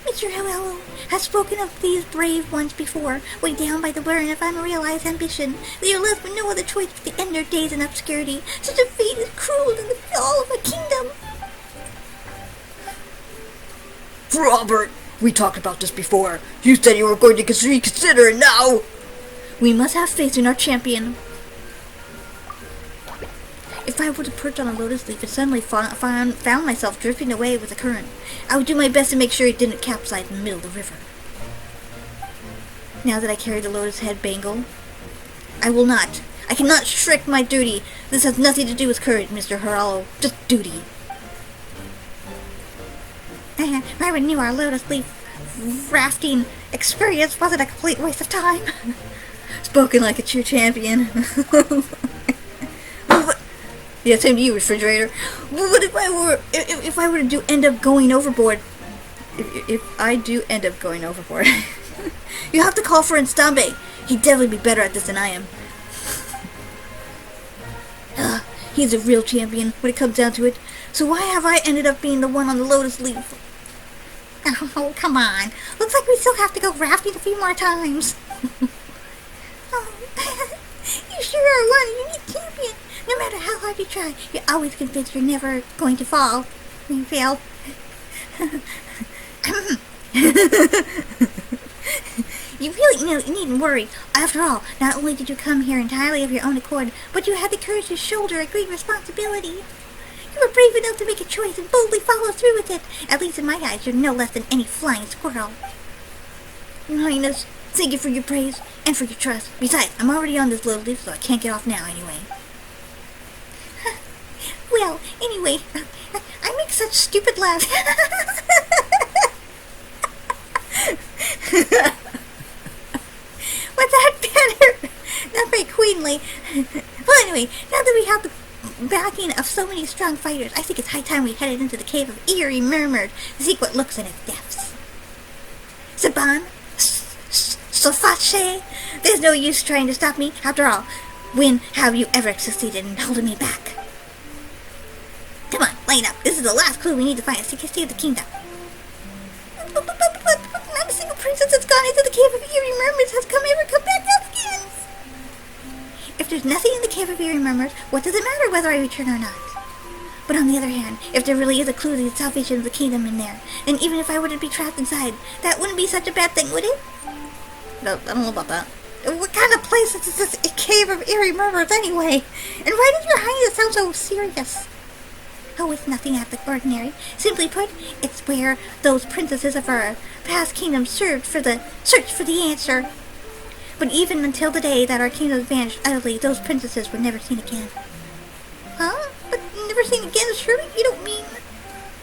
Mr. Hello has spoken of these brave ones before, weighed down by the burden of unrealized ambition. They are left with no other choice but to end their days in obscurity. Such a fate is cruel to the fall of a kingdom. Robert, we talked about this before. You said you were going to reconsider it now. We must have faith in our champion. If I were to perch on a lotus leaf and suddenly found myself drifting away with the current, I would do my best to make sure it didn't capsize in the middle of the river. Now that I carry the lotus head bangle, I will not. I cannot shirk my duty. This has nothing to do with courage, Mr. Haralo. Just duty. I already knew our lotus leaf rafting experience wasn't a complete waste of time. Spoken like a true champion. Yeah, same to you, refrigerator. What if I were to end up going overboard? If I do end up going overboard, you have to call for Instambe. He'd definitely be better at this than I am. He's a real champion when it comes down to it. So why have I ended up being the one on the lotus leaf? Oh, come on. Looks like we still have to go rafting a few more times. Oh, you sure are one unique champion. No matter how hard you try, you're always convinced you're never going to fall. You fail. You really needn't worry. After all, not only did you come here entirely of your own accord, but you had the courage to shoulder a great responsibility. You were brave enough to make a choice and boldly follow through with it. At least in my eyes, you're no less than any flying squirrel. Your Highness, thank you for your praise and for your trust. Besides, I'm already on this Lotus Leaf, so I can't get off now anyway. Well, anyway, I make such stupid laughs. Was that better? Not very queenly. Well, anyway, now that we have the backing of so many strong fighters, I think it's high time we headed into the cave of eerie murmured to seek what looks in its depths. Saban? Sofache? There's no use trying to stop me. After all, when have you ever succeeded in holding me back? Come on, line up. This is the last clue we need to find a secret of the kingdom. But not a single princess that's gone into the cave of eerie murmurs has ever come back up again. If there's nothing in the cave of eerie murmurs, what does it matter whether I return or not? But on the other hand, if there really is a clue to the salvation of the kingdom in there, then even if I were to be trapped inside, that wouldn't be such a bad thing, would it? No, I don't know about that. What kind of place is this cave of eerie murmurs anyway? And why does your Highness sound so serious? Oh, it's nothing out of the ordinary. Simply put, it's where those princesses of our past kingdom served for the search for the answer. But even until the day that our kingdom vanished utterly, those princesses were never seen again. Huh? But never seen again? Surely you don't mean...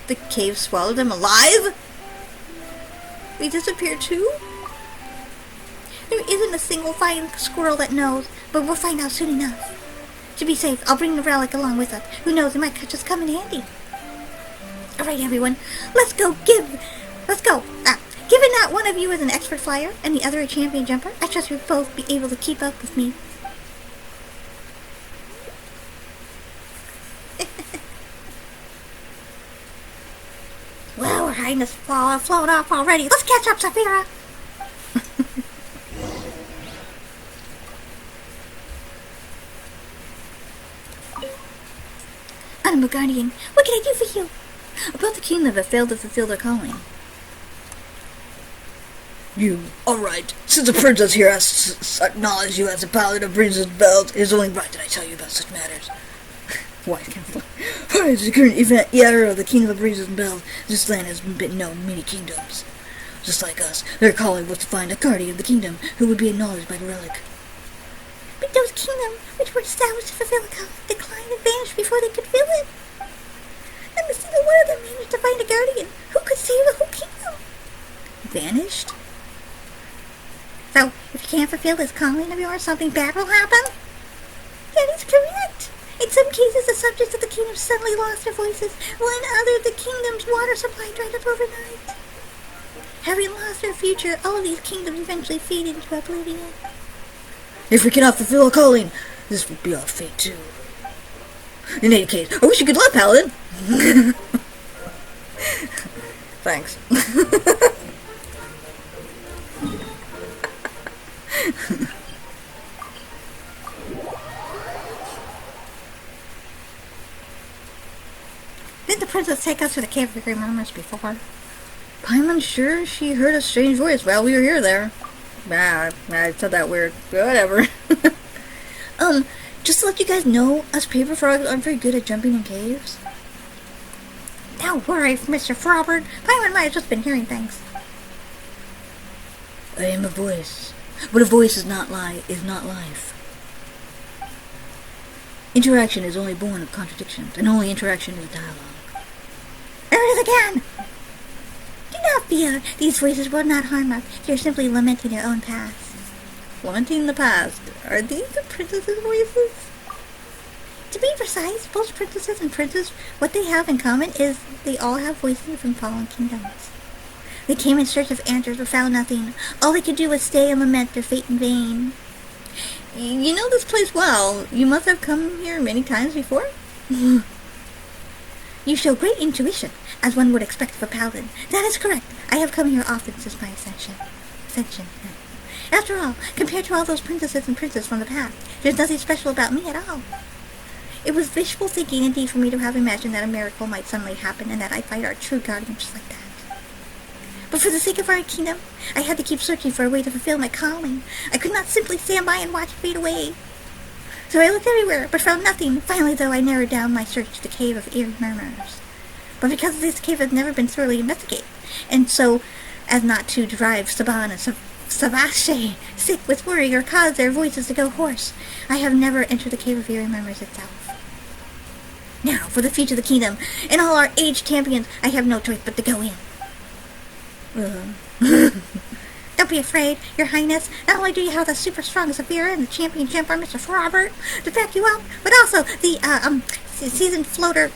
The cave swallowed them alive? They disappeared too? There isn't a single flying squirrel that knows, but we'll find out soon enough. To be safe, I'll bring the relic along with us. Who knows, it might just come in handy. Alright, everyone. Let's go. Given that one of you is an expert flyer and the other a champion jumper, I trust you'll both be able to keep up with me. Well, Her Highness flown off already. Let's catch up, Saphira. I'm a guardian. What can I do for you? About the kingdom that failed to fulfill their calling. Alright. Since the princess here has to acknowledge you as a paladin of Princess Belt, it is only right that I tell you about such matters. Why can't As the current era of the kingdom of Princess Belt, this land has been known many kingdoms. Just like us, their calling was to find a guardian of the kingdom who would be acknowledged by the relic. But those kingdoms, which were established to fulfill a calling, declined and vanished before they could fill it. Not a single one of them managed to find a guardian who could save the whole kingdom. Vanished? So, if you can't fulfill this calling of yours, something bad will happen? That is correct. In some cases, the subjects of the kingdom suddenly lost their voices, while in others, the kingdom's water supply dried up overnight. Having lost their future, all of these kingdoms eventually fade into oblivion. If we cannot fulfill our calling, this will be our fate too. In any case, I wish you good luck, paladin. Thanks. Didn't the princess take us to the cave of murmurs before? Paimon's sure she heard a strange voice while we were here there. Nah, I said that weird. Whatever. Just to let you guys know, us paper frogs aren't very good at jumping in caves. Don't worry, Mr. Frobert. Paimon might have just been hearing things. I am a voice, but a voice is not life. Interaction is only born of contradictions, and only interaction is dialogue. There it is again! Do not fear. These voices will not harm us. You're simply lamenting your own past. Lamenting the past. Are these the princesses' voices? To be precise, both princesses and princes, what they have in common is they all have voices from fallen kingdoms. They came in search of answers but found nothing. All they could do was stay and lament their fate in vain. You know this place well. You must have come here many times before? You show great intuition, as one would expect of a paladin. That is correct. I have come here often since my ascension. After all, compared to all those princesses and princes from the past, there's nothing special about me at all. It was wishful thinking indeed for me to have imagined that a miracle might suddenly happen and that I'd find our true guardian just like that. But for the sake of our kingdom, I had to keep searching for a way to fulfill my calling. I could not simply stand by and watch it fade away. So I looked everywhere, but found nothing. Finally, though, I narrowed down my search to the Cave of Eerie Murmurs. But because this cave has never been thoroughly investigated, and so as not to drive Saban and Savache sick with worry or cause their voices to go hoarse, I have never entered the Cave of Eerie Murmurs itself. Now, for the future of the kingdom, and all our aged champions, I have no choice but to go in. Don't be afraid, Your Highness. Not only do you have the super strong Zafira and the champion jumper, Mr. Frobert, to back you up, but also the, seasoned floater,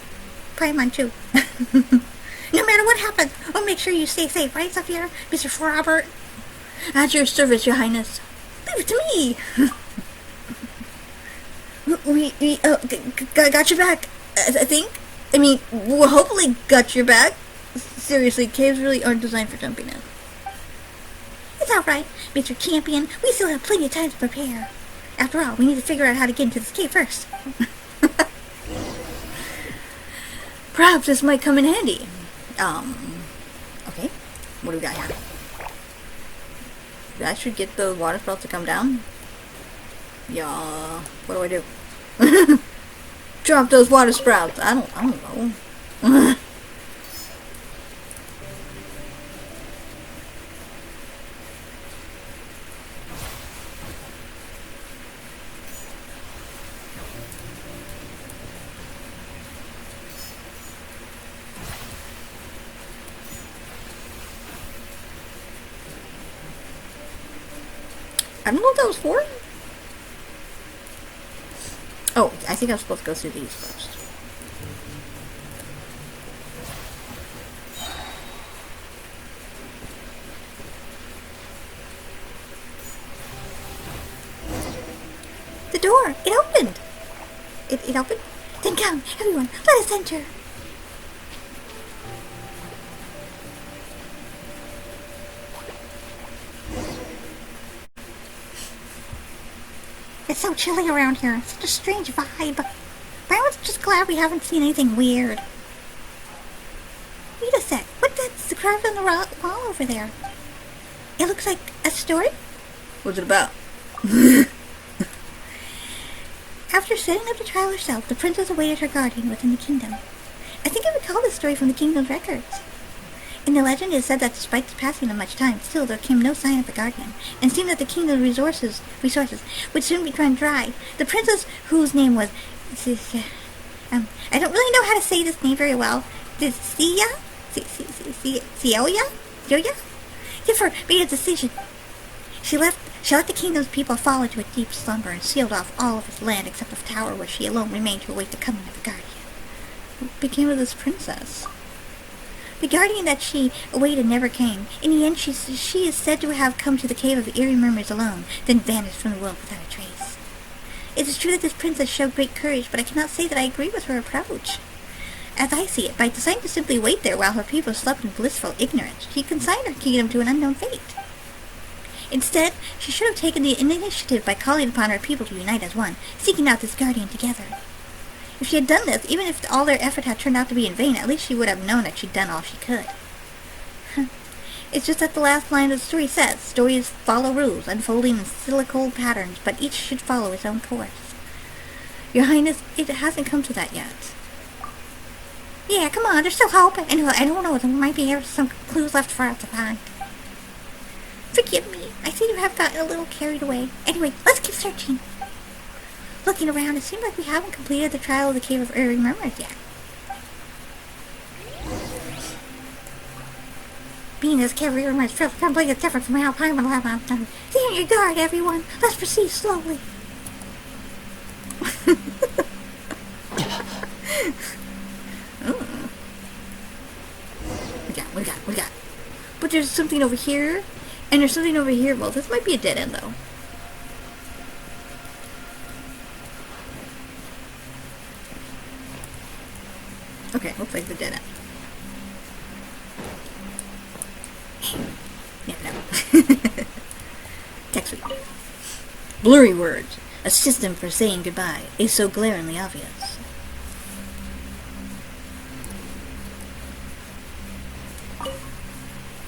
Paimon too. No matter what happens, we'll make sure you stay safe, right, Zafira, Mr. Frobert? At your service, Your Highness. Leave it to me. We got your back, I think. I mean, we'll hopefully got your back. Seriously, caves really aren't designed for jumping in. It's alright, Mr. Champion. We still have plenty of time to prepare. After all, we need to figure out how to get into this cave first. Perhaps this might come in handy. Okay. What do we got here? I should get the water sprouts to come down. Yeah. What do I do? Drop those water sprouts. I don't know. I don't know what that was for. Oh, I think I'm supposed to go through these first. The door! It opened! It opened? Then come, everyone, let us enter! It's so chilly around here. Such a strange vibe. But I was just glad we haven't seen anything weird. Wait a sec. What's that carved on the wall over there? It looks like a story? What's it about? After setting up the trial herself, the princess awaited her guardian within the kingdom. I think I recall this story from the kingdom's records. In the legend, it is said that despite the passing of much time, still there came no sign of the guardian, and it seemed that the kingdom's resources would soon be run dry. The princess, whose name was, I don't really know how to say this name very well. Celia? Therefore, made a decision. She let the kingdom's people fall into a deep slumber and sealed off all of its land except the tower where she alone remained to await the coming of the guardian. What became of this princess? The guardian that she awaited never came. In the end, she is said to have come to the Cave of Eerie Murmurs alone, then vanished from the world without a trace. It is true that this princess showed great courage, but I cannot say that I agree with her approach. As I see it, by deciding to simply wait there while her people slept in blissful ignorance, she consigned her kingdom to an unknown fate. Instead, she should have taken the initiative by calling upon her people to unite as one, seeking out this guardian together. If she had done this, even if all their effort had turned out to be in vain, at least she would have known that she'd done all she could. It's just that the last line of the story says, stories follow rules, unfolding in cyclical patterns, but each should follow its own course. Your Highness, it hasn't come to that yet. Yeah, come on, there's still hope. I don't know, there might be some clues left for us to find. Forgive me, I seem to have gotten a little carried away. Anyway, let's keep searching. Looking around, it seems like we haven't completed the trial of the Cave of Eerie Murmurs yet. Being this Cave of Eerie Murmurs feels completely different from how Paimon will have done. Stay on your guard, everyone. Let's proceed slowly. We got. But there's something over here, and there's something over here. Well, this might be a dead end, though. Okay, looks like the dead end. Yeah, no. Text read. Blurry words. A system for saying goodbye is so glaringly obvious.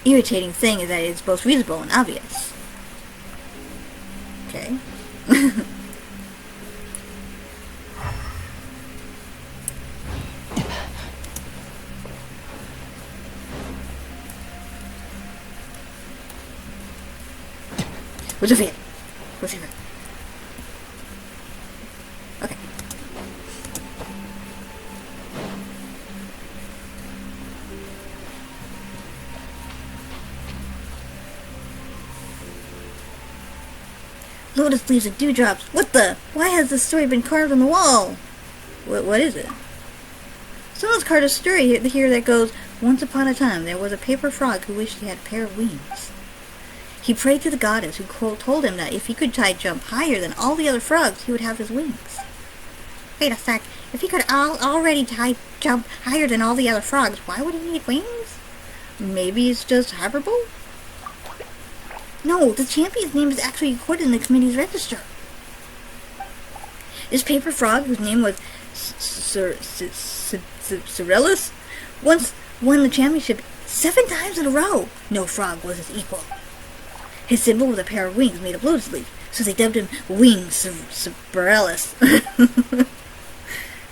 Irritating thing is that it's both reasonable and obvious. Okay. What's your favorite? What's your favorite? Okay. Lotus leaves and dewdrops. What the? Why has this story been carved on the wall? What is it? Someone's carved a story here that goes, once upon a time there was a paper frog who wished he had a pair of wings. He prayed to the goddess, who told him that if he could jump higher than all the other frogs, he would have his wings. Wait a sec. If he could already jump higher than all the other frogs, why would he need wings? Maybe it's just hyperbole? No, the champion's name is actually recorded in the committee's register. This paper frog, whose name was Cyrillus, once won the championship 7 times in a row. No frog was his equal. His symbol was a pair of wings made of lotus leaf, so they dubbed him Wing Cyrillus.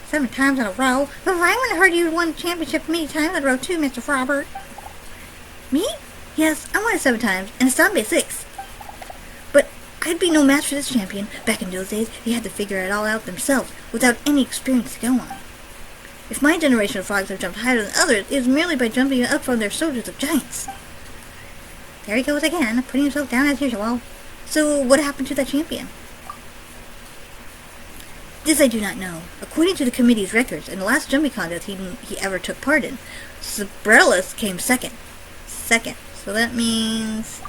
7 times in a row? Well, I wouldn't have heard you won the championship many times in a row too, Mr. Frobert. Me? Yes, I won it 7 times, and Stambe 6. But I'd be no match for this champion. Back in those days, they had to figure it all out themselves, without any experience to go on. If my generation of frogs have jumped higher than others, it is merely by jumping up from their soldiers of giants. There he goes again, putting himself down as usual. So, what happened to that champion? This I do not know. According to the committee's records, in the last jumping contest he ever took part in, Cyrillus came second. So that means...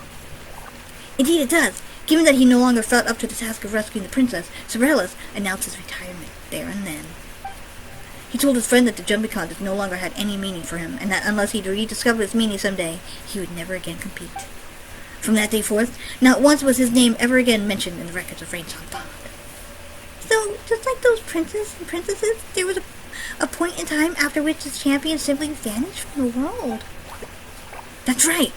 Indeed it does. Given that he no longer felt up to the task of rescuing the princess, Cyrillus announced his retirement there and then. He told his friend that the jumping contest no longer had any meaning for him, and that unless he rediscovered its meaning someday, he would never again compete. From that day forth, not once was his name ever again mentioned in the records of Rainsong Pond. So, just like those princes and princesses, there was a point in time after which this champion simply vanished from the world. That's right.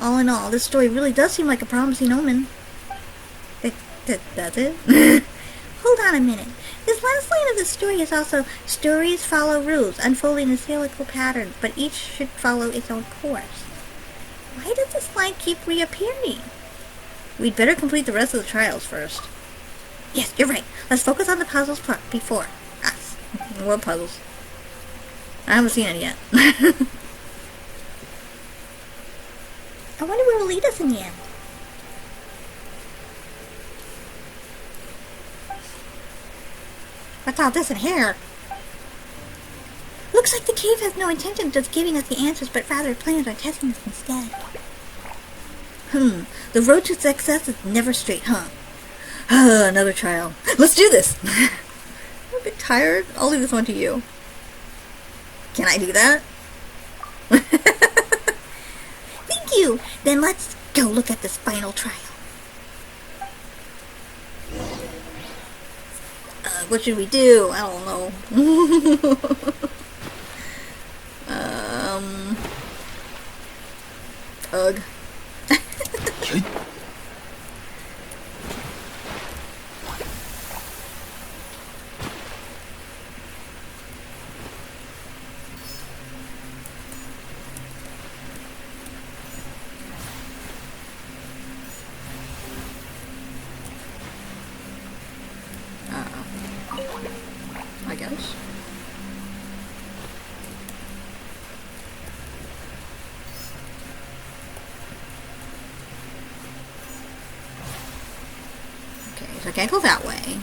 All in all, this story really does seem like a promising omen. That's it? Hold on a minute. This last line of the story is also, stories follow rules, unfolding in cyclical patterns, but each should follow its own course. Why does this line keep reappearing? We'd better complete the rest of the trials first. Yes, you're right. Let's focus on the puzzles before us. What puzzles? I haven't seen it yet. I wonder where it'll lead us in the end. What's all this in here? Looks like the cave has no intention of just giving us the answers, but rather plans on testing us instead. The road to success is never straight, huh? Another trial. Let's do this! I'm a bit tired. I'll leave this one to you. Can I do that? Thank you! Then let's go look at this final trial. What should we do? I don't know. Ugh. I guess. Okay, so I can't go that way.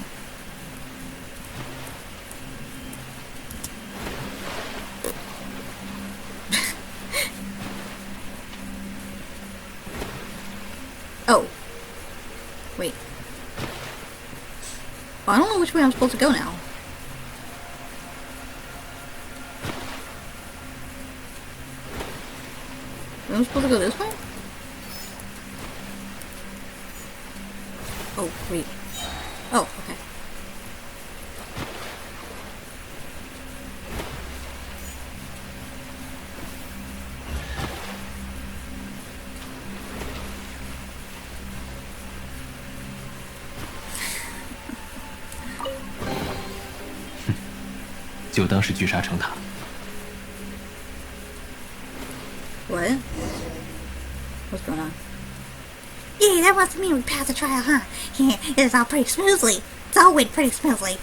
Oh. Wait. Well, I don't know which way I'm supposed to go now. Am I supposed to go this way? Oh, wait. Oh, okay. “就当是聚沙成塔。” What? What's going on? Yeah, that must mean we passed the trial, huh? Yeah, it's all pretty smoothly. It's all went pretty smoothly.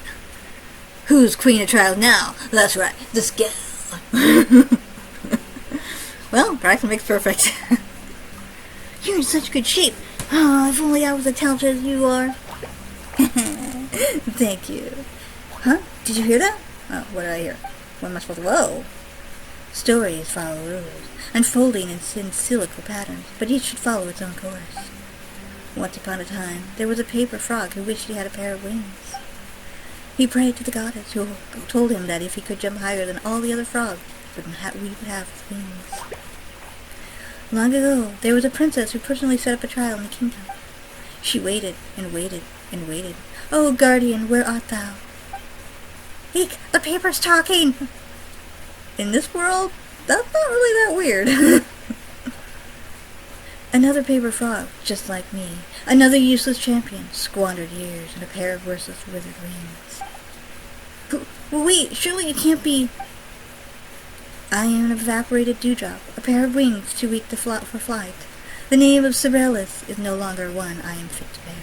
Who's queen of trials now? That's right, this gal. Well, practice makes perfect. You're in such good shape. Oh, if only I was as talented as you are. Thank you. Huh? Did you hear that? Oh, what did I hear? What am I supposed to... Whoa! Stories follow rules, unfolding in cyclical patterns, but each should follow its own course. Once upon a time, there was a paper frog who wished he had a pair of wings. He prayed to the goddess, who told him that if he could jump higher than all the other frogs, we would have his wings. Long ago, there was a princess who personally set up a trial in the kingdom. She waited and waited and waited. Oh, guardian, where art thou? Eek, the paper's talking. In this world, that's not really that weird. Another paper frog, just like me. Another useless champion, squandered years and a pair of worthless withered wings. Wait, surely it can't be... I am an evaporated dewdrop, a pair of wings too weak for flight. The name of Sirelis is no longer one I am fit to bear.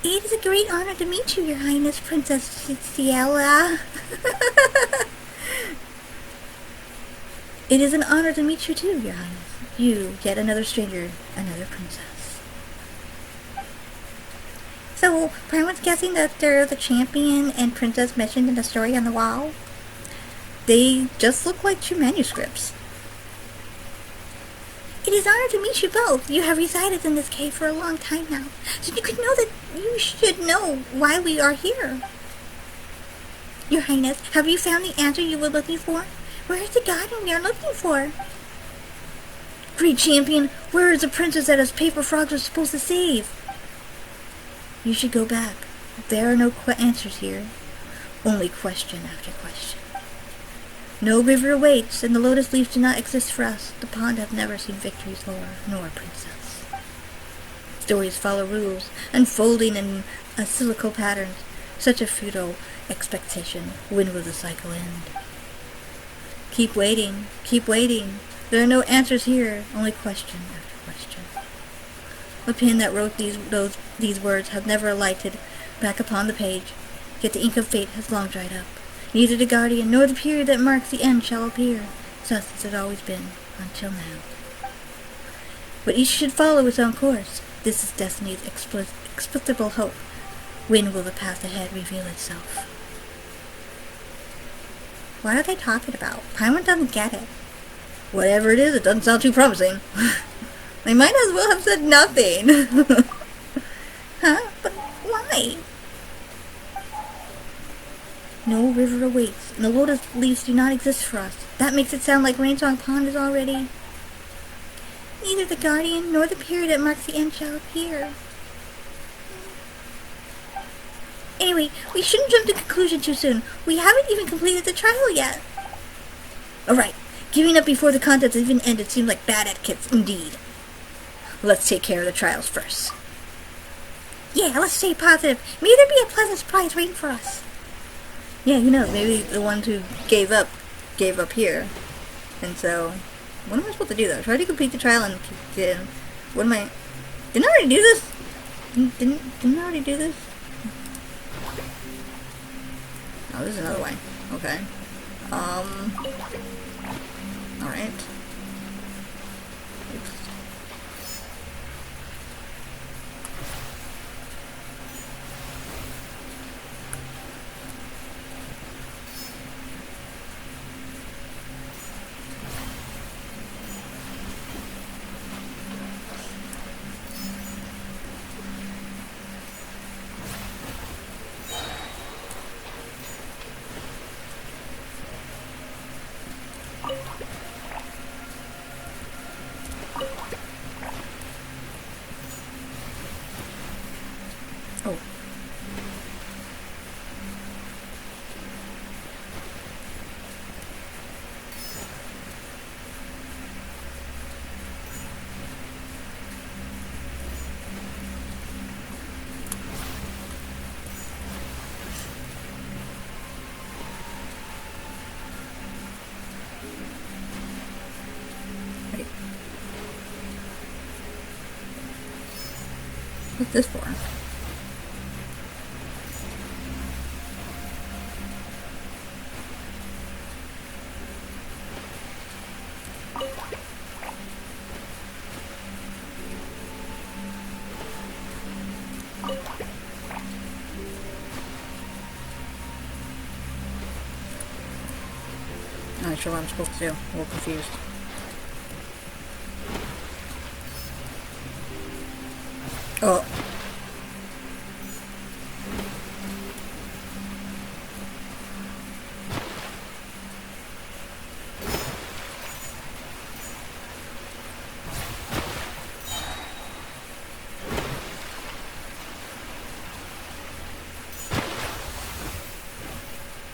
It is a great honor to meet you, Your Highness, Princess Ciela. It is an honor to meet you too, Your Highness. You, yet another stranger, another princess. So, Prime's guessing that they're the champion and princess mentioned in the story on the wall? They just look like two manuscripts. It is an honor to meet you both. You have resided in this cave for a long time now, so you could know that you should know why we are here. Your Highness, have you found the answer you were looking for? Where is the guardian we are looking for? Great champion, where is the princess that us paper frogs are supposed to save? You should go back. There are no answers here. Only question after question. No river awaits, and the lotus leaves do not exist for us. The pond have never seen victory's lore, nor a princess. Stories follow rules, unfolding in cyclical patterns. Such a futile expectation. When will the cycle end? Keep waiting, keep waiting. There are no answers here, only question after question. The pen that wrote these words has never alighted back upon the page, yet the ink of fate has long dried up. Neither the guardian nor the period that marks the end shall appear, thus as it always been, until now. But each should follow its own course. This is destiny's explicable hope. When will the path ahead reveal itself? What are they talking about? Paimon doesn't get it. Whatever it is, it doesn't sound too promising. They might as well have said nothing. Huh? But why? No river awaits, and the lotus leaves do not exist for us. That makes it sound like Rainsong Pond is already... Neither the guardian nor the period that marks the end shall appear. Anyway, we shouldn't jump to conclusion too soon. We haven't even completed the trial yet. Alright, giving up before the contest even ended seems like bad etiquette indeed. Let's take care of the trials first. Yeah, let's stay positive. May there be a pleasant surprise waiting for us. Yeah, who knows? Maybe the ones who gave up here. And so, what am I supposed to do though? Try to complete the trial and what am I... Didn't I already do this? Didn't I already do this? Oh, this is another way. Okay. Alright. Oh. Wait. What's this for? Not sure what I'm supposed to do. A little confused. Oh.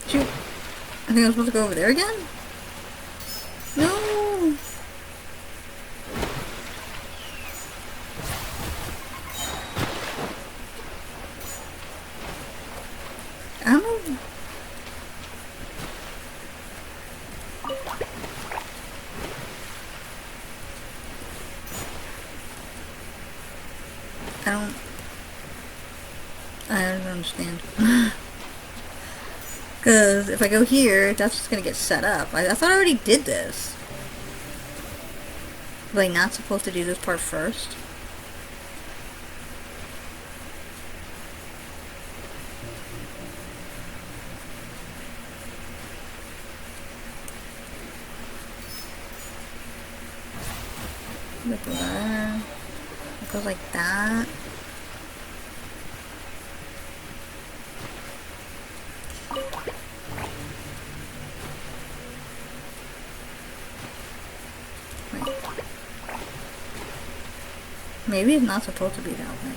Shoot. I think I'm supposed to go over there again? No. I don't know. I don't understand. Because if I go here, that's just going to get set up. I thought I already did this. Was I not supposed to do this part first? Like that. It goes like that. Maybe it's not supposed to be that way.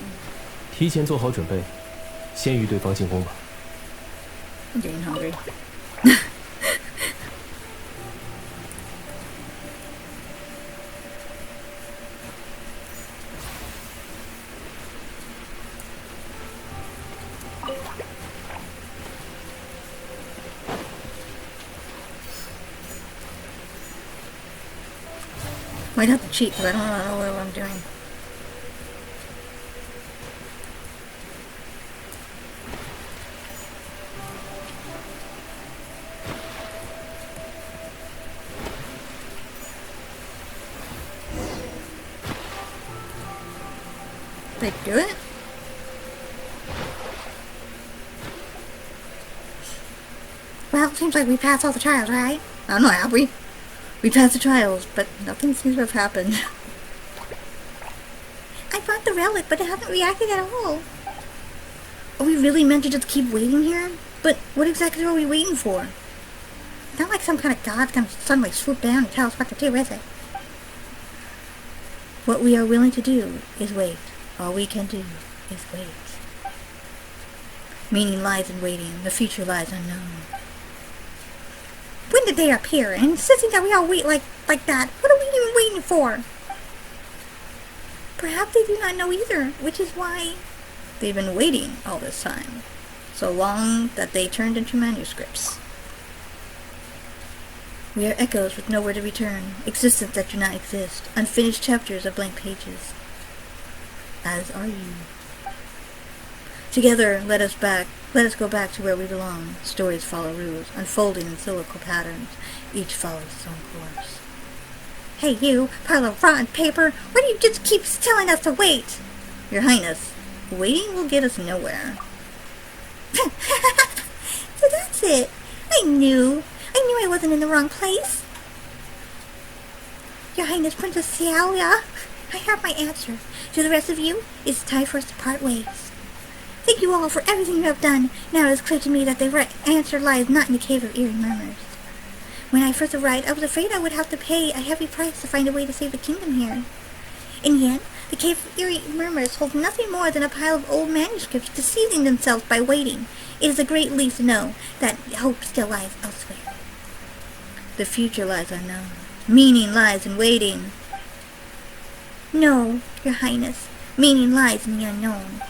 提前做好准备，先于对方进攻吧。 I'm getting hungry. Might have to cheat because I don't know what I'm doing. They do it? Well, it seems like we passed all the trials, right? I don't know, have we? We passed the trials, but nothing seems to have happened. I brought the relic, but it hasn't reacted at all. Are we really meant to just keep waiting here? But what exactly are we waiting for? It's not like some kind of god's gonna suddenly swoop down and tell us what to do, is it? What we are willing to do is wait. All we can do is wait. Meaning lies in waiting. The future lies unknown. When did they appear? And insisting that we all wait like that. What are we even waiting for? Perhaps they do not know either, which is why they've been waiting all this time. So long that they turned into manuscripts. We are echoes with nowhere to return, existence that do not exist, unfinished chapters of blank pages. As are you. Together, let us go back to where we belong. Stories follow rules, unfolding in cyclical patterns. Each follows its own course. Hey you, pile of rotten paper, why do you just keep telling us to wait? Your Highness, waiting will get us nowhere. So that's it. I knew I wasn't in the wrong place. Your Highness Princess Xiaoya, I have my answer. To the rest of you, it's time for us to part ways. Thank you all for everything you have done. Now it is clear to me that the right answer lies not in the cave of eerie murmurs. When I first arrived, I was afraid I would have to pay a heavy price to find a way to save the kingdom here. In the end, The Cave of Eerie Murmurs holds nothing more than a pile of old manuscripts deceiving themselves by waiting. It is a great relief to know that hope still lies elsewhere. The future lies unknown. Meaning lies in waiting. No, Your Highness. Meaning lies in the unknown.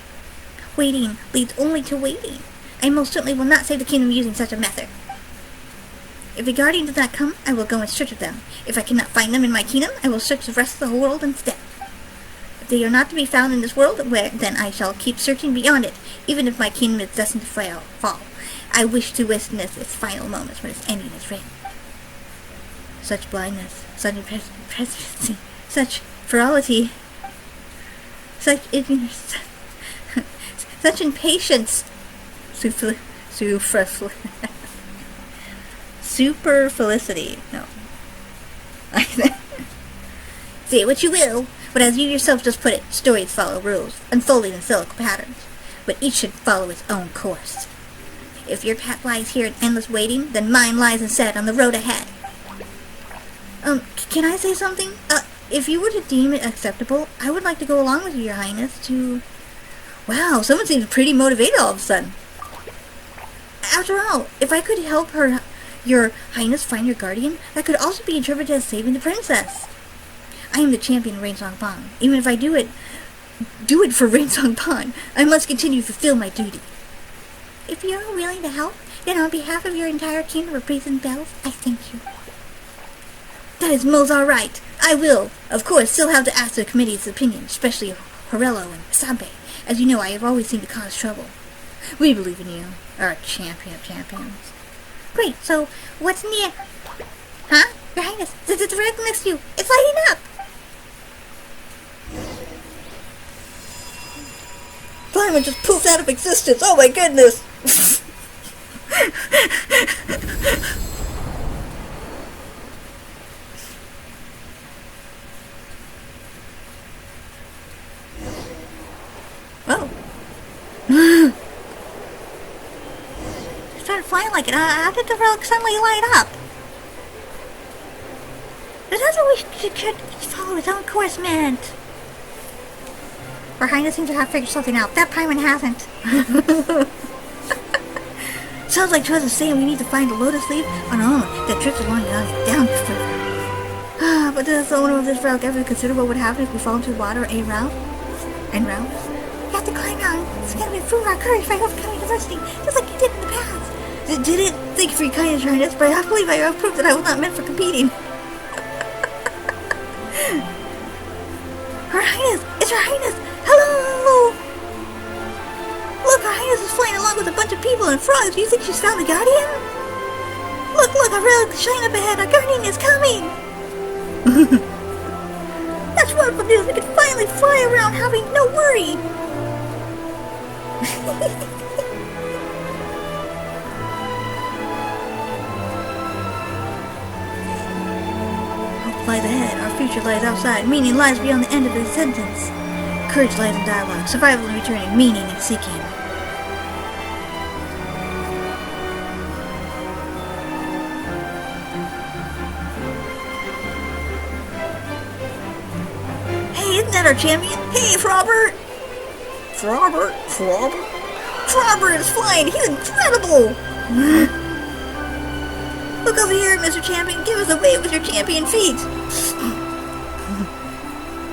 Waiting leads only to waiting. I most certainly will not save the kingdom using such a method. If the guardian does not come, I will go in search of them. If I cannot find them in my kingdom, I will search the rest of the world instead. If they are not to be found in this world, then I shall keep searching beyond it, even if my kingdom is destined to fall. I wish to witness its final moments when its ending is written. Such blindness, such presidency, such ferocity, such ignorance, such impatience, superfluity. No. Say what you will, but as you yourself just put it, stories follow rules, unfolding in cyclical patterns, but each should follow its own course. If your path lies here in endless waiting, then mine lies instead on the road ahead. Can I say something? If you were to deem it acceptable, I would like to go along with you, Your Highness, to... Wow, someone seems pretty motivated all of a sudden. After all, if I could help Your Highness find your guardian, that could also be interpreted as saving the princess. I am the champion of Rainsong Pond. Even if I do it for Rainsong Pond, I must continue to fulfill my duty. If you are willing to help, then on behalf of your entire kingdom of Breeze and Bells, I thank you. That is most alright. I will, of course, still have to ask the committee's opinion, especially Horello and Sabe. As you know, I have always seemed to cause trouble. We believe in you, our champion of champions. Great, so what's in the... Huh? Your Highness, it's right next to you. It's lighting up. Diamond just poofed out of existence. Oh my goodness. Oh. It started flying like it. How did the relic suddenly light up? That's what we should follow its own course meant. Her Highness seems to have figured something out. That Paimon hasn't. Sounds like Trez is saying we need to find a lotus leaf on our own that drifts along down further. But does the owner of this relic ever consider what would happen if we fall into the water en route? You have to climb down. It's gonna improve our courage by overcoming adversity, just like you did in the past. Did it? Thank you for your kindness, Your Highness, but I believe I have proved that I was not meant for competing. Her Highness! It's Her Highness! Hello! Look, Her Highness is flying along with a bunch of people and frogs. Do you think she's found the Guardian? Look, a relic shine up ahead. Our Guardian is coming! That's wonderful news. We can finally fly around having no worry. Hope lies ahead. Our future lies outside. Meaning lies beyond the end of the sentence. Courage lies in dialogue. Survival and returning. Meaning and seeking. Hey, isn't that our champion? Hey, Frobert! Frobert is flying! He's incredible! Look over here, Mr. Champion. Give us a wave with your champion feet.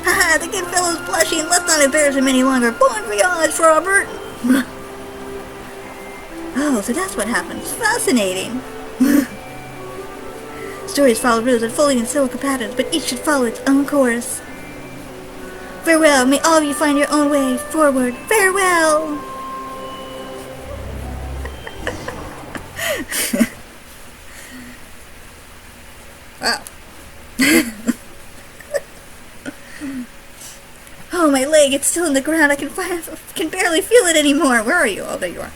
Haha, the good fellow's blushing. Let's not embarrass him any longer. Bon voyage, Frobert! Oh, so that's what happens. Fascinating. Stories follow rules unfolding in silica patterns, but each should follow its own course. Farewell, may all of you find your own way forward. Farewell! Wow. Oh, my leg, it's still in the ground. I can barely feel it anymore. Where are you? Oh, there you are.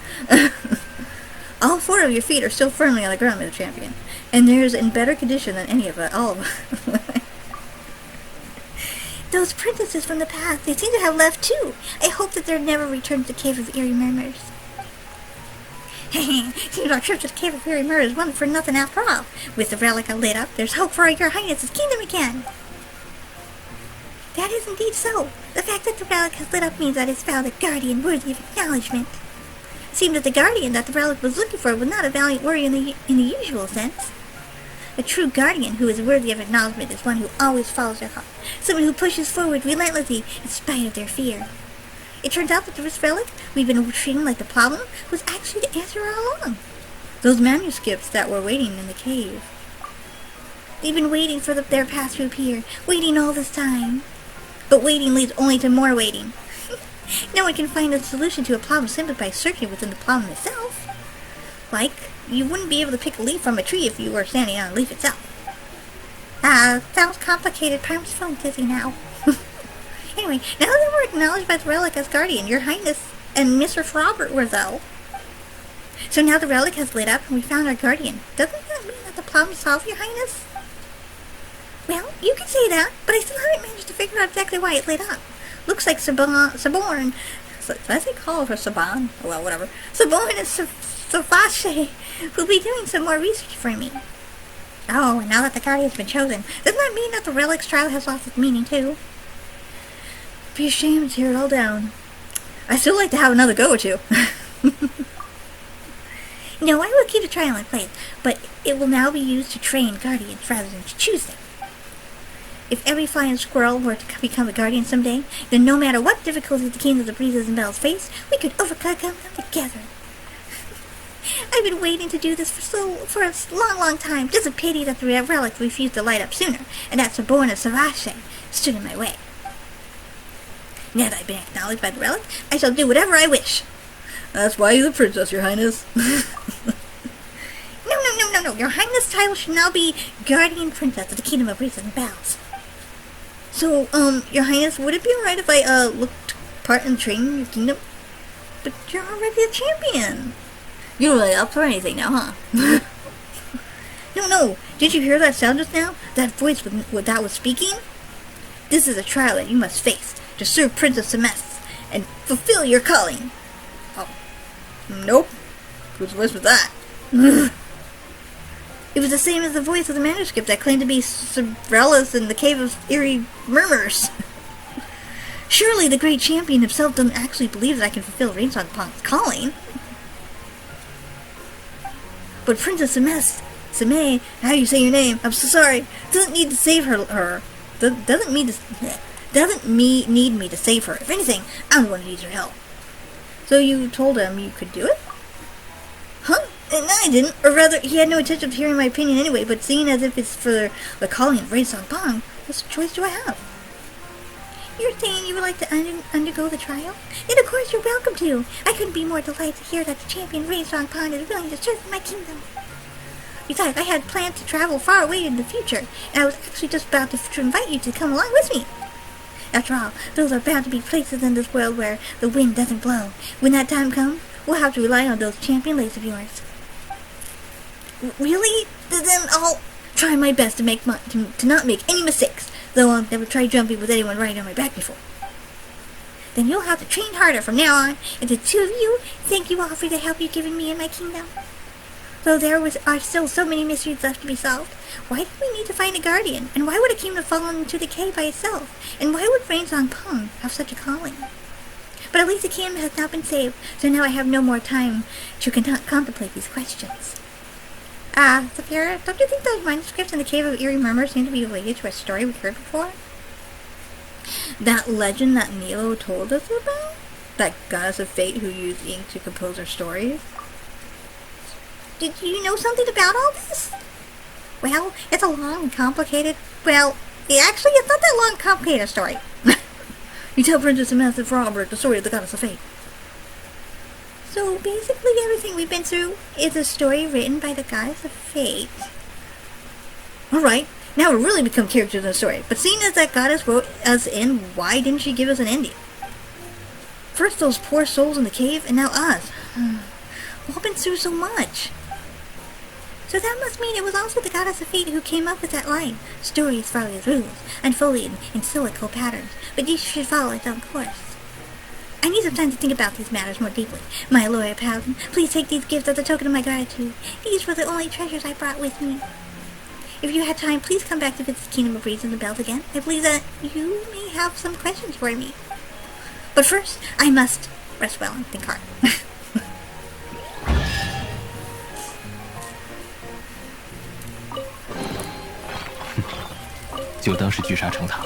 All four of your feet are still firmly on the ground, Mr. Champion. And there's in better condition than any of all of us. Those princesses from the past, they seem to have left too. I hope that they're never returned to the Cave of Eerie Murmurs. Seems our trip to the Cave of Eerie Murmurs wasn't for nothing after all. With the relic lit up, there's hope for your Highness's kingdom again. That is indeed so. The fact that the relic has lit up means that it's found a guardian worthy of acknowledgement. It seemed that the guardian that the relic was looking for was not a valiant warrior in the usual sense. A true guardian who is worthy of acknowledgement is one who always follows their heart, someone who pushes forward relentlessly in spite of their fear. It turns out that this relic we've been treating like the problem was actually the answer all along. Those manuscripts that were waiting in the cave. They've been waiting for their path to appear, waiting all this time. But waiting leads only to more waiting. No one can find a solution to a problem simply by searching within the problem itself. Like, you wouldn't be able to pick a leaf from a tree if you were standing on a leaf itself. Sounds complicated, but I'm feeling dizzy now. Anyway, now that we're acknowledged by the relic as guardian, Your Highness and Mr. Frobert were though. So now the relic has lit up and we found our guardian. Doesn't that mean that the problem's solved, Your Highness? Well, you can say that, but I still haven't managed to figure out exactly why it lit up. Looks like Saborn. Did I say call her Saban? Well, whatever. Saborn and Savache will be doing some more research for me. Oh, and now that the guardian's been chosen, doesn't that mean that the relic's trial has lost its meaning too? Be ashamed to tear it all down. I still like to have another go or two. No, I will keep the trial in place, but it will now be used to train guardians rather than to choose them. If every flying squirrel were to become a guardian someday, then no matter what difficulties the kings of the breezes and bells face, we could overcome them together. I've been waiting to do this for a long time. Just a pity that the relic refused to light up sooner, and that Saborn and Savache stood in my way. Now that I've been acknowledged by the relic, I shall do whatever I wish. That's why you're the princess, Your Highness. No. Your Highness' title should now be Guardian Princess of the Kingdom of Breezes and Bells. So, Your Highness, would it be alright if I, took part in training your kingdom? But you're already a champion. You don't really up for anything now, huh? No. Did you hear that sound just now? That voice that was speaking? This is a trial that you must face to serve Princess Semest and fulfill your calling. Oh. Nope. Whose voice was that? It was the same as the voice of the manuscript that claimed to be Cinderella's in the Cave of Eerie Murmurs. Surely the great champion himself doesn't actually believe that I can fulfill Rainsong calling. But Princess Semest, how do you say your name? I'm so sorry. Doesn't need to save her. Doesn't need me to save her. If anything, I'm the one who needs her help. So you told him you could do it? Huh? And I didn't. Or rather, he had no intention of hearing my opinion anyway, but seeing as if it's for the calling of Rainsong Pong, what choice do I have? You're saying you would like to undergo the trial? Then of course you're welcome to. I couldn't be more delighted to hear that the champion Rainsong Pond is willing to serve my kingdom. Besides, I had planned to travel far away in the future, and I was actually just about to invite you to come along with me. After all, those are bound to be places in this world where the wind doesn't blow. When that time comes, we'll have to rely on those champion ladies of yours. Really? Then I'll try my best to not make any mistakes, though I've never tried jumping with anyone riding on my back before. Then you'll have to train harder from now on, and the two of you, thank you all for the help you've given me in my kingdom. Though there are still so many mysteries left to be solved, why do we need to find a guardian? And why would a kingdom fall into decay by itself? And why would Rainsong Pong have such a calling? But at least the kingdom has now been saved, so now I have no more time to contemplate these questions. Sapphira, don't you think those manuscripts in the Cave of Eerie Murmurs seem to be related to a story we've heard before? That legend that Nilo told us about? That goddess of fate who used ink to compose her stories? Did you know something about all this? Well, it's a long and complicated... Well, actually, it's not that long and complicated story. You tell Princess Semest and Frobert the story of the goddess of fate. So basically everything we've been through is a story written by the goddess of fate. Alright, now we really become characters in the story. But seeing as that goddess wrote us in, why didn't she give us an ending? First those poor souls in the cave, and now us. We've all been through so much. So that must mean it was also the goddess of fate who came up with that line. Stories follow its rules, unfolding in cyclical patterns, but each should follow its own course. I need some time to think about these matters more deeply. My lawyer paladin, please take these gifts as a token of my gratitude. These were the only treasures I brought with me. If you had time, please come back to visit the Kingdom of Reeds and the Bells again. I believe that you may have some questions for me. But first, I must rest well and think hard. 就当是聚沙成塔。